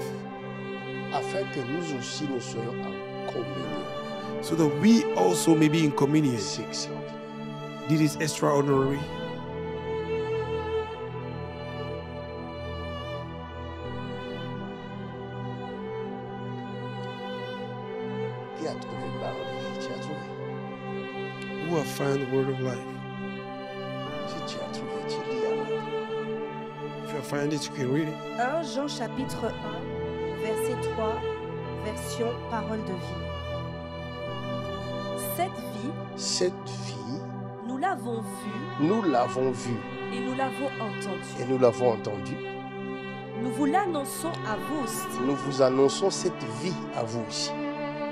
afin que nous aussi nous soyons en communion. so that we also may be in communion. C'est extraordinaire. This is extraordinary. Qui a trouvé parole de vie? Tu as trouvé? Who have found the word of life? Si tu as trouvé, tu lis alors. If you find it, you can read it. 1 Jean chapitre 1, verset 3, version parole de vie. Cette vie, Cette vie, nous l'avons vue nous l'avons vue et nous l'avons et entendue. nous l'avons entendue. Nous vous l'annonçons à vous aussi. Nous vous annonçons cette vie à vous aussi.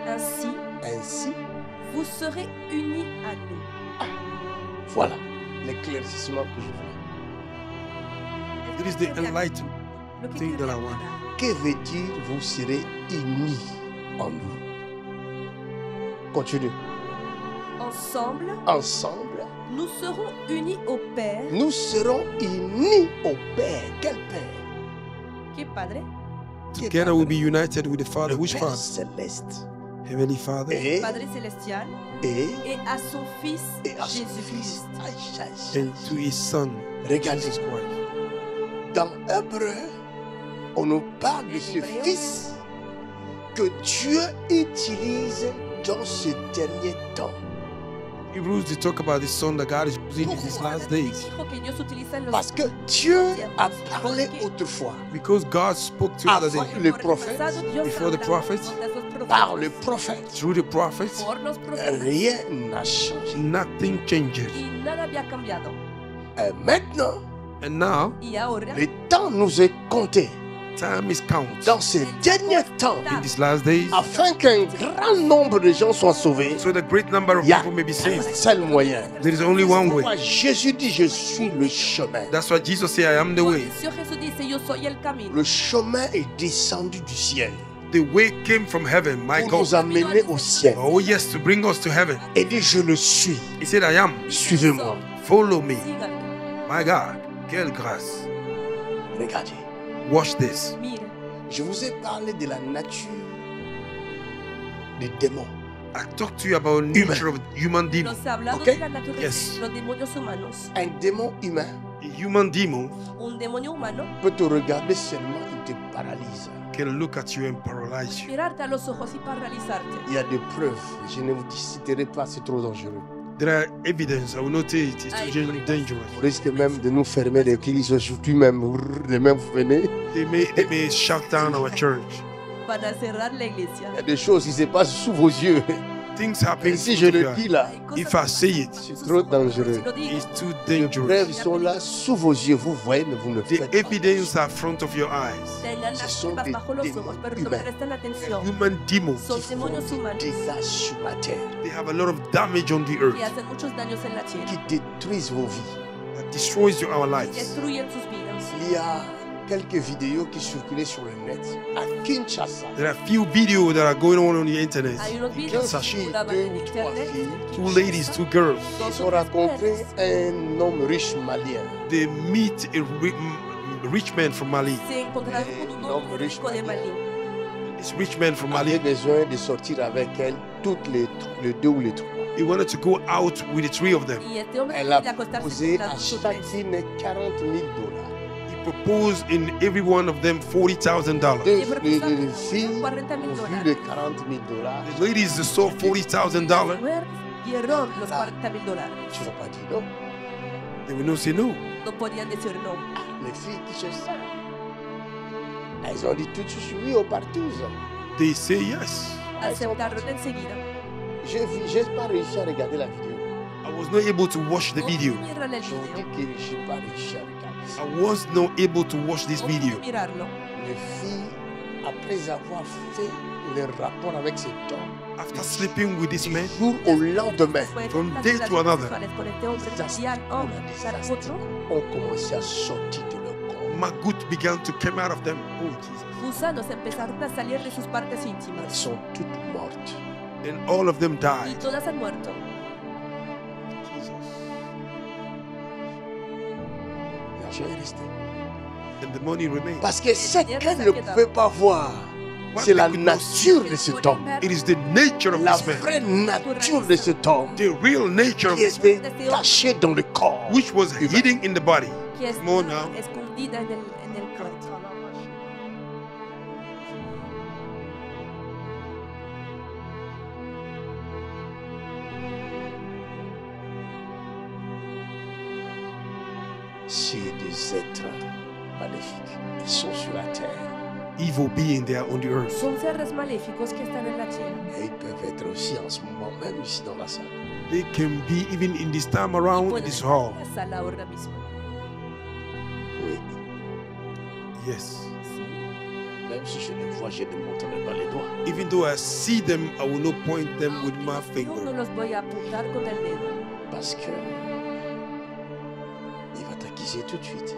Ainsi, Ainsi, vous serez unis à nous. voilà l'éclaircissement que je veux. It is the enlightenment Lo que thing quiero that I decir. want. Que veut dire vous serez unis en nous? Continue. Ensemble, Ensemble, nous serons unis au Père, nous serons unis au Père. Quel Père? qui est Padre, Together we'll be united with the Father. Le Which Père Father? céleste. Heavenly Father. Et, Padre célestial, et, et à son Fils et à son Jésus-Christ. Fils. Aïe, aïe, aïe. And to His Son, Regardez, Jesus Christ. dans Hébreu, on nous parle de ce Hébreu. Fils que Dieu utilise dans ce dernier temps. Hebrews, they talk about the Son that God is using in these last days. Dijo que Dios utiliza en los Parce que Dieu a parlé autrefois Because God spoke to us avant that le prophète, before the prophets, par le prophète. through the prophets, por los profetas, Rien n'a changé. nothing changes. y nada había cambiado. Et maintenant, And now, Y ahora, le temps nous est compté time is counted dans ces derniers temps in these last days, afin qu'un grand nombre de gens soient sauvés. so that great number of Il y a people may be un saved. seul moyen. There is only one way. Pourquoi Jésus dit je suis le chemin. That's why Jesus said, I am the por way. eso Jesús dice, yo soy el camino. Le chemin est descendu du ciel The way came from heaven, my pour God. nous amener au ciel. Oh yes, to bring us to heaven. Et dit je le suis. He said, I am. Suivez-moi. Follow me. Síganme. My God, quelle grâce. Regardez. Watch this. Mire, Je vous ai parlé de la nature des démons. I talked to you about nature of human demon. nos ha hablado Okay. de la naturaleza, Yes. los demonios humanos. Un démon humain A human demon Un demonio humano, peut te regarder seulement, il te paralyse. can look at you and paralyze you. mirarte a los ojos y paralizarte. Il y a des preuves. Je ne vous citerai pas, c'est trop dangereux. There are evidence. I will not tell it. It's too dangerous. On risque même de nous fermer l'église aujourd'hui même. De même vous venez. They may shut down our church. Para cerrar la iglesia. Il y a des choses qui se passent sous vos yeux. Things Et happen. si je le dis là, Hay cosas If que I pasan say it, sus c'est trop ojos. dangereux. Si lo digo, It's too Les dangerous. preuves sont là sous vos yeux. Vous voyez, mais vous ne The faites pas. evidence are in front of your eyes. tengan Ce las sont pruebas des bajo los démons ojos, pero no humains. prestan atención. Human demons. Son Qui font demonios des humanos dégâts sur la terre, They have a lot of damage on the earth que hacen muchos daños en la tierra. qui détruisent vos vies. that destroys our Y lives. destruyen sus vidas. Il y a quelques vidéos qui circulaient sur le net à Kinshasa. There are few videos that are going on the internet. Hay unos videos que Sashi. circulaban Deux en ou trois internet. filles. Two ladies, two girls. Ils ont rencontré un homme riche malien. They meet a rich man from Mali. Se encontraron con un hombre rico de Malí. This rich man from Il avait Mali, besoin de sortir avec elle toutes les deux ou les trois. he wanted to go out with the three of them. Y este hombre Elle a quería acostarse proposé con à las dos tres. chacune 40 000 $. He proposed in every one of them $40,000. Deux Y le propuso les filles 40 ont mil vu dólares. les 40 000 $. The ladies that saw $40,000, Mujeres dieron los $40,000. Tu ne vas pas dire non. They will not say no. No podían decir no. Les filles qui se savent, elles ont dit tout de suite oui aux partous. They say yes. Aceptaron enseguida. Je n'ai pas réussi à regarder la vidéo. I was not able to watch the No video. pudieron el Je vous dis video. que je n'ai pas réussi à regarder ça. I was not able to watch this No video. pude mirarlo. Les filles, après avoir fait le rapport avec cet homme, After sleeping with this man, du jour au lendemain, Después From de las day relaciones to another. sexuales con este hombre, Desastre. día al tras otro, ont commencé à sortir de leur corps. maggot began to come out of them. Oh, Jesus. gusanos empezaron a salir de sus partes Elles íntimas. sont toutes mortes. And all of them Y died. todas han muerto. L'argent est resté. And the money remained. Parce que ce qu'elle ne pouvait pas voir, What c'est la they could not see, nature de cet homme. it is the nature of La this man. vraie nature de cet homme The real nature of qui this man, était cachée dans le corps. which was hidden in the body. Que Come on está now. escondida en el cuerpo. C'est des êtres maléfiques. Ils sont sur la terre. Evil being there on the earth. Son seres maléficos que están en la tierra. Et ils peuvent être aussi en ce moment même ici dans la salle. They can be even in this time around in Pueden this estar hall. en la sala ahora mismo. Oui. Yes. Sí. Même si je les vois, je ne montrerai pas les doigts. Even though I see them, I will not point them with my Yo no finger. los voy a apuntar con el dedo. Parce que il va t'accuser tout de suite.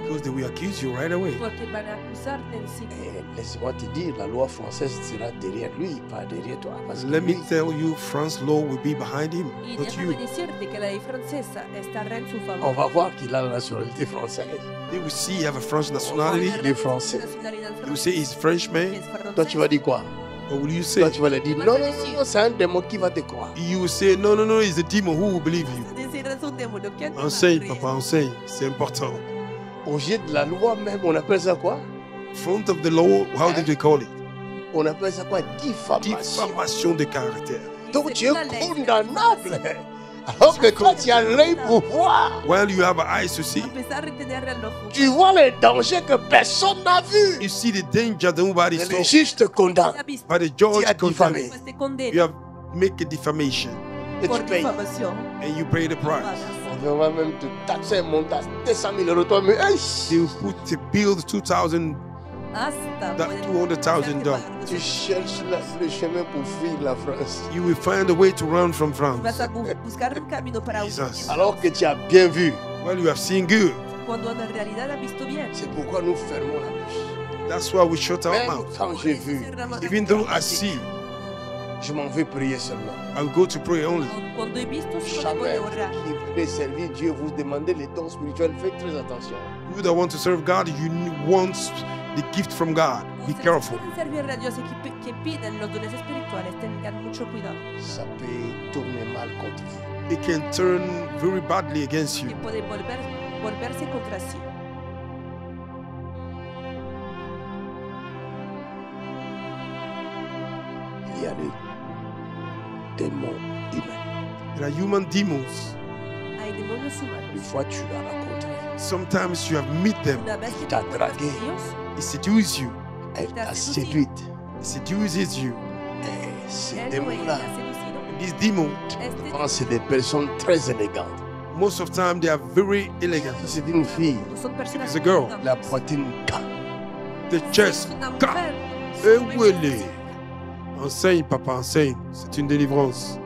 Because they will accuse you right away. Porque van a acusarte enseguida. Et laisse-moi te dire, la loi française sera derrière lui, pas derrière toi. Parce que Let me lui, tell you, France law will be behind him, Y not déjame you. decirte que la ley francesa estará en su on favor. va voir qu'il a la nationalité française. They will see you have a French On va nationality. voir qu'il est français. Nacionalidad They will say he's Frenchman. Toi, tu vas dire quoi? What will you Toi, say? tu vas lui dire, non, non, non, c'est un démon qui va te croire. You will say, no, no, no, it's the demon who will believe you. Decir es un demonio. ¿Quién te va a Enseigne, creer? papa, enseigne. C'est important. Au jet de la loi même, on appelle ça quoi? Front of the law, how do they call it? On appelle ça quoi? Diffamation. Diffamation de caractère. Donc tu es condamnable. Alors que toi, tu as l'œil pour voir. While you have eyes to see, A pesar de tener el ojo. Tu vois les dangers que personne n'a vus. you see the danger that nobody Et saw. le juge te condamne. Ya viste, But the judge Tu as condemns. diffamé. pues te You condena have make a defamation Et por tu payes. difamación. and you pay the price. On va même te taxer un montant de 200 000 euros. Toi, mais hey, They will put the bill to 2,000. Hasta That pueden $200,000 hacerte tu pagar. cherches le chemin pour fuir la France. You will find a way to run from France. Vas a buscar un camino para huir. Jesus. Alors que tu as bien vu. Well, you have seen good. Cuando en realidad ha visto bien. C'est pourquoi nous fermons la bouche. That's why we shut our Même mouth. quand j'ai vu, Even though I see, je m'en vais prier seulement. I will go to pray only. Cuando he visto solo Jamais voy a orar. qui voulez servir Dieu, vous demandez les dons spirituels. Faites très attention. You that want to serve God, you want the gift from God. Be Ustedes careful. quieren servirle a Dios y que piden los dones espirituales, tengan mucho cuidado. Ça peut tourner mal contre vous. It can turn very badly against Que you. pueden volverse contra sí. Il y a des démons humains. There are human demons. Hay demonios Une humanos. fois tu l'as rencontré, Sometimes you have met them. Una vez que Te ha te encuentras dragué. con Dios, It seduces you. elle Te t'a a séduite. It seduces you. Et ces él o ella démons-là, te ha seducido. These demons, Este souvent, c'est des personnes très élégantes. most of the time, they are very elegant. Si c'est une fille, son personas It's a girl. la poitrine quand The chest. una Ka. mujer. Eh, ouélé. Enseigne, papa, enseigne. C'est une délivrance.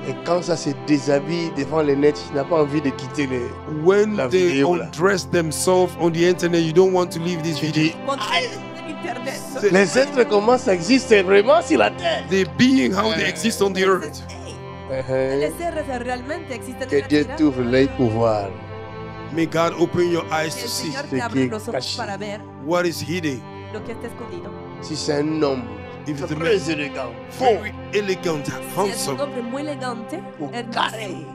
et quand ça se déshabille devant les nets, tu n'as pas envie de quitter les. When La they vidéo, là. undress themselves on the internet, you don't want to leave this Tu video. dis, Cuando en internet. C'est- les êtres commencent à exister vraiment sur la terre. The being how they exist on the earth. Les seres realmente existen Que en la Dieu tierra. t'ouvre l'œil pour voir. May God open your eyes Que to el see Señor ce te abre qui est los ojos caché. para ver what is hidden. lo que está escondido. Si c'est un homme If it's a man, très élégant, faux, very elegant, Si es un handsome, hombre muy elegante, ou hermoso, carré,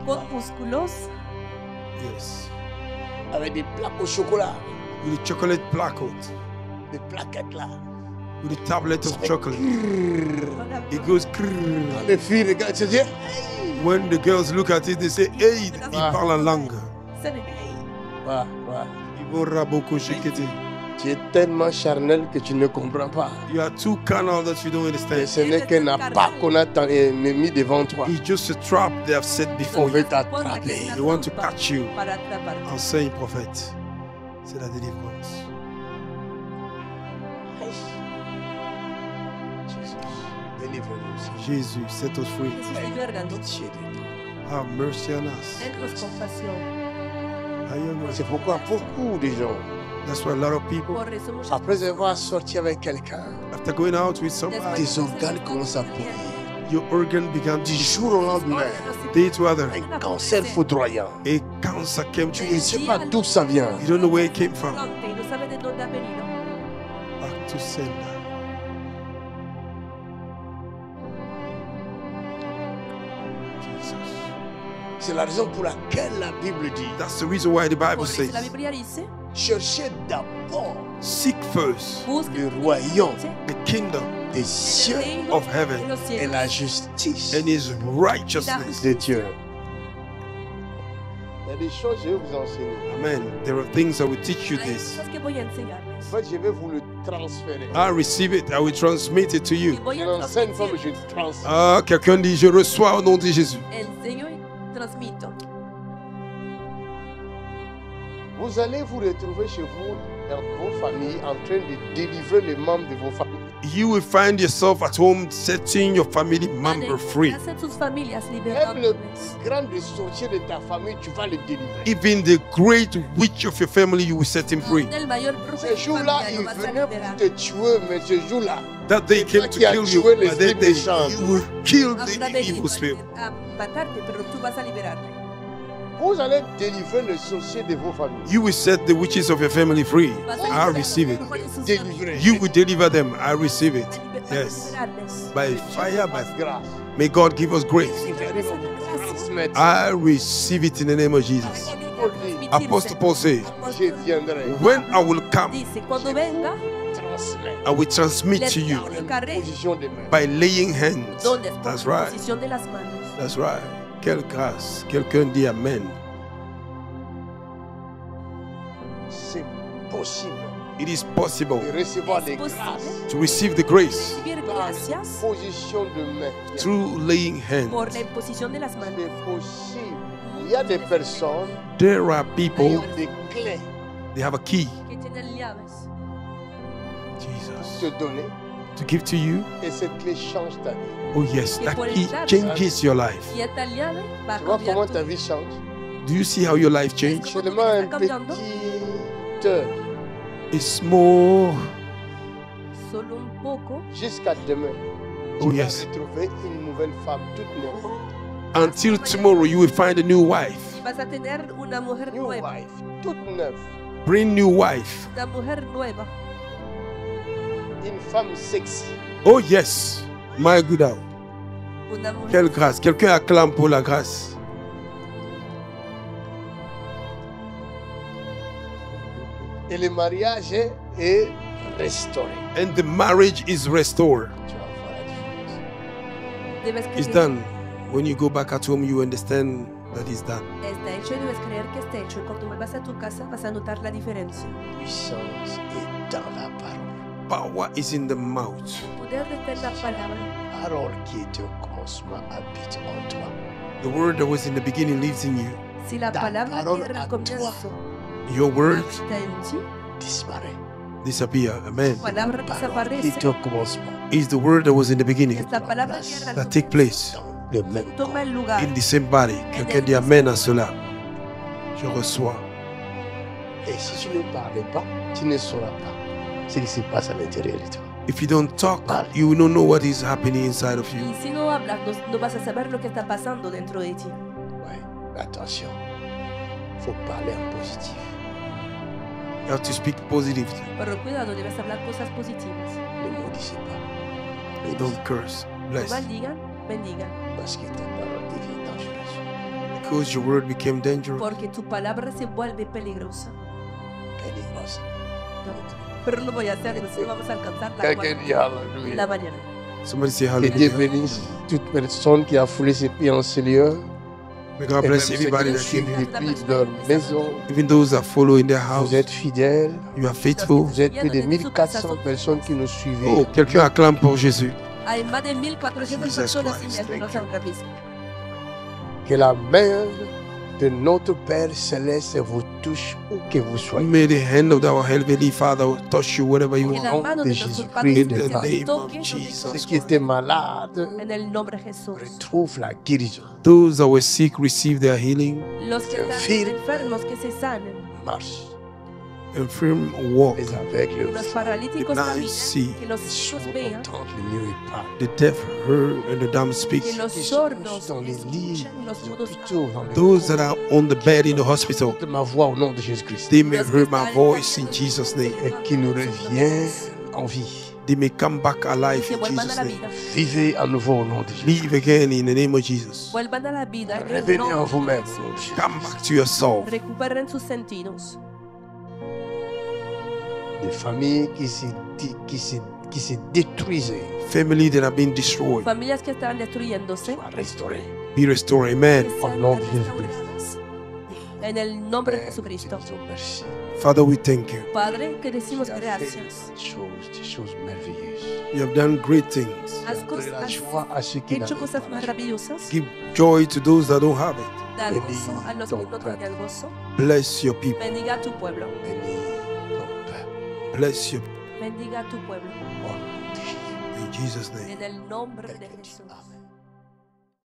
con músculos, yes, avec des plaques au chocolat, with a chocolate plaque, des plaquettes là, with a tablet of chocolate. It goes krrr. Quand les filles regardent, tu dis, When the girls look at it, they say, hey, il parle en langue. ouais, ouais. Il va beaucoup shikete. Tu es tellement charnel que tu ne comprends pas. You are too carnal that you don't Et understand. ce n'est qu'un appât qu'on a mis devant toi. It's just a trap they have set On before you. veut t'attraper. They want to catch you. Para atraparte. Enseigne, prophète. C'est la délivrance. Jésus, délivre-nous. Seigneur. Jésus, set us free. Jesús, libérganos. Pitié de nous. Have mercy on us. Tennos compasión. C'est pourquoi beaucoup de gens, That's why a lot of people, Por eso muchas après avoir sorti avec quelqu'un, after going out with somebody, tes organes commencent à pourrir. your organ began Du to jour au lendemain, day to other. un cancer foudroyant. A cancer came to Tu ne you. sais pas d'où ça vient. You don't know where it came from. y no sabe de dónde ha venido. Back to sender. Jesus. C'est la raison pour laquelle la Bible dit, That's the reason why the Bible Por eso la says, Biblia dice, cherchez d'abord seek first busca le royaume the kingdom des cieux of heaven et la justice and his righteousness. de Dieu. Il y a des choses que je vais vous enseigner. Amen. There are things that will teach you Hay this. cosas que voy a enseñarles. En fait, je vais vous le transférer. I receive it. I will transmit it to Y you. voy Je a n'enseigne pas, mais transmitir. je transfère. Ah, quelqu'un dit, je reçois au nom de Jésus. Enseño y transmito. Vous allez vous retrouver chez vous, dans vos familles, en train de délivrer les membres de vos familles. You will find yourself at home setting your family member free. Hacen sus familias Même le liberándoles. grand sorcier de ta famille, tu vas le délivrer. Even the great witch of your family, you will set him free. El mayor brujo Ce de tu jour-là, familia il lo vas a venait liberar. pour te tuer, mais ce jour-là, That they came to qui a kill you, tué but l'esprit that day méchant. you will kill Habrá the venido evil spirit. a matarte, pero tú vas a liberarle. vous allez délivrer le sorcier de vos familles. You will set the witches of your family free. Vas a I liberar receive it. a los brujos de sus Délivrer. You will deliver them. I receive it. familias. Yes. Liberarles. By fire, by grâce. may God give us grace. Vous allez nous transmettre. I receive it in the name of Jesus. Apostle Paul says, Je viendrai when I will come, Dice, cuando venga, transmettre I will transmit les to you comunicaré position de main. by laying hands. dónde es por That's la right. posición de las manos. That's right. Quelle grâce. Quelqu'un dit Amen. C'est possible It is possible de recevoir Es les posible. grâces. to receive the grace Recibir Dans gracias position de main. through laying por hands. la imposición de las manos. C'est possible. Il y a des personnes There are qui people, ont des clés they have a key, Que tienen llaves. Jesus, te donner to give to you. et cette clé change ta vie. Oh, yes, that key changes your life. Y esta llave va a Tu vois cambiar comment tu ta vida. vie change? Do you see how your life changed? Seulement un cambiando. petit heure It's small. Solo un poco. jusqu'à demain. Oh, Tu vas yes. retrouver une nouvelle femme toute neuve. Until tomorrow, you will find a new wife. Vas a tener una mujer New nueva. wife, toute neuve. Brand new wife. Una mujer nueva. Une femme sexy. Oh, yes. My good out. Una mujer. Quelle grâce. Quelqu'un acclame pour la grâce. Et le mariage est restauré. And the marriage is restored. Tu vas voir la différence. Debes It's creer. done. When you go back at home, you understand that it's done. Está hecho y debes creer que está hecho. Y cuando vuelvas a tu casa vas a notar la diferencia. Puissance est dans la parole. Power is in the mouth. Poder está en la palabra. Parole qui était au commencement habite en toi. The word that was in the beginning lives in you. Si la La palabra que parole era a al comienzo Your word está en ti, Disparaît. disappear. Amen. la palabra Parole qui desaparece. était au commencement. Is the word that was in the beginning. Es la palabra que era al That take comienzo. place Dans le même corps. Toma el lugar. in the same body. Quelqu'un dit Amen à cela. Je reçois. Et si tu ne parlais pas, tu ne sauras pas ce qui se passe à l'intérieur de toi. If you don't talk, you will not know what is happening inside of you. Y si no hablas, no vas a saber lo que está pasando dentro de ti. Ouais, attention. Il faut parler en positif. You have to speak positively. Pero cuidado, debes hablar cosas positivas. Ne maudissez pas. Bénissez, Don't curse. No Bless. maldigan, bendigan. parce que ta parole devient dangereuse. Because your word became dangerous. Porque tu palabra se vuelve peligrosa. Peligrosa. Pero lo voy a hacer, nosotros vamos a alcanzar la Quelqu'un dit la Alléluia. mañana. Somebody say Que Dieu hallelujah. bénisse toute personne qui a foulé ses pieds en ce lieu. May Et God même bless ceux qui everybody nous that suivent came here. depuis leur maison. Even those that follow in their house. Vous êtes fidèles. You are faithful. Vous êtes plus de 1400 personnes qui nous suivent. Oh, quelqu'un acclame pour Jésus. Hay más de 1,400 Jesus personas Christ, siguiendo thank nuestra revista. Que la main de notre Père Céleste vous touche où que vous soyez. May the hand of our Heavenly Father touch you wherever you Que are. la nom mano de de nuestro Jésus-Christ Padre In de the Celestial name toque of donde Jesus. Ceux qui étaient malades en el nombre de Jesús. retrouvent la guérison. Those that were sick receive their healing. Los que están Enfermos. enfermos que se sanen. Marche. Infirm walk. Les aveugles Los paralíticos The blind caminan. see. Que los les ciegos sourds vean. entendent, les muets parlent. The deaf heard and the dumb speak. Que los Ils sont sordos dans les lits, escuchan y los les mudos hôpitaux, dans les Those that are on the bed in the hospital, de ma voix au nom de Jésus-Christ. they may hear my voice in Jesus' name. Et qui nous revient en vie. They may come back alive que in vuelvan a Jesus' la name. vida. Vivez à nouveau au nom de Jésus. Live again in the name of Jesus. Vuelvan a la vida. En el Revenez nombre en de vous-même. Jesús. Come back to yourself. Recuperen sus sentidos. Des familles qui se détruisaient Family that have been destroyed, Familias que estaban destruyéndose. soient restaurées. be restored. Amen. Que Au sean nom de restauradas. En el nombre de Père, Jesucristo. te disons merci. Father, we thank you. Padre, que Tu decimos as fait gracias. des choses merveilleuses. You have done great things. Has Donne la joie à ceux qui hecho n'avaient cosas pas. maravillosas. Give joy to those that don't have it. Da gozo a los que no Bendiga tengan gozo. Bless your people. Bendiga a tu pueblo. Bénis ton peuple. Bless your Bendiga a tu pueblo. Au nom de Jésus. in Jesus' name. En el nombre de Quelqu'un dit Jesús. Amen.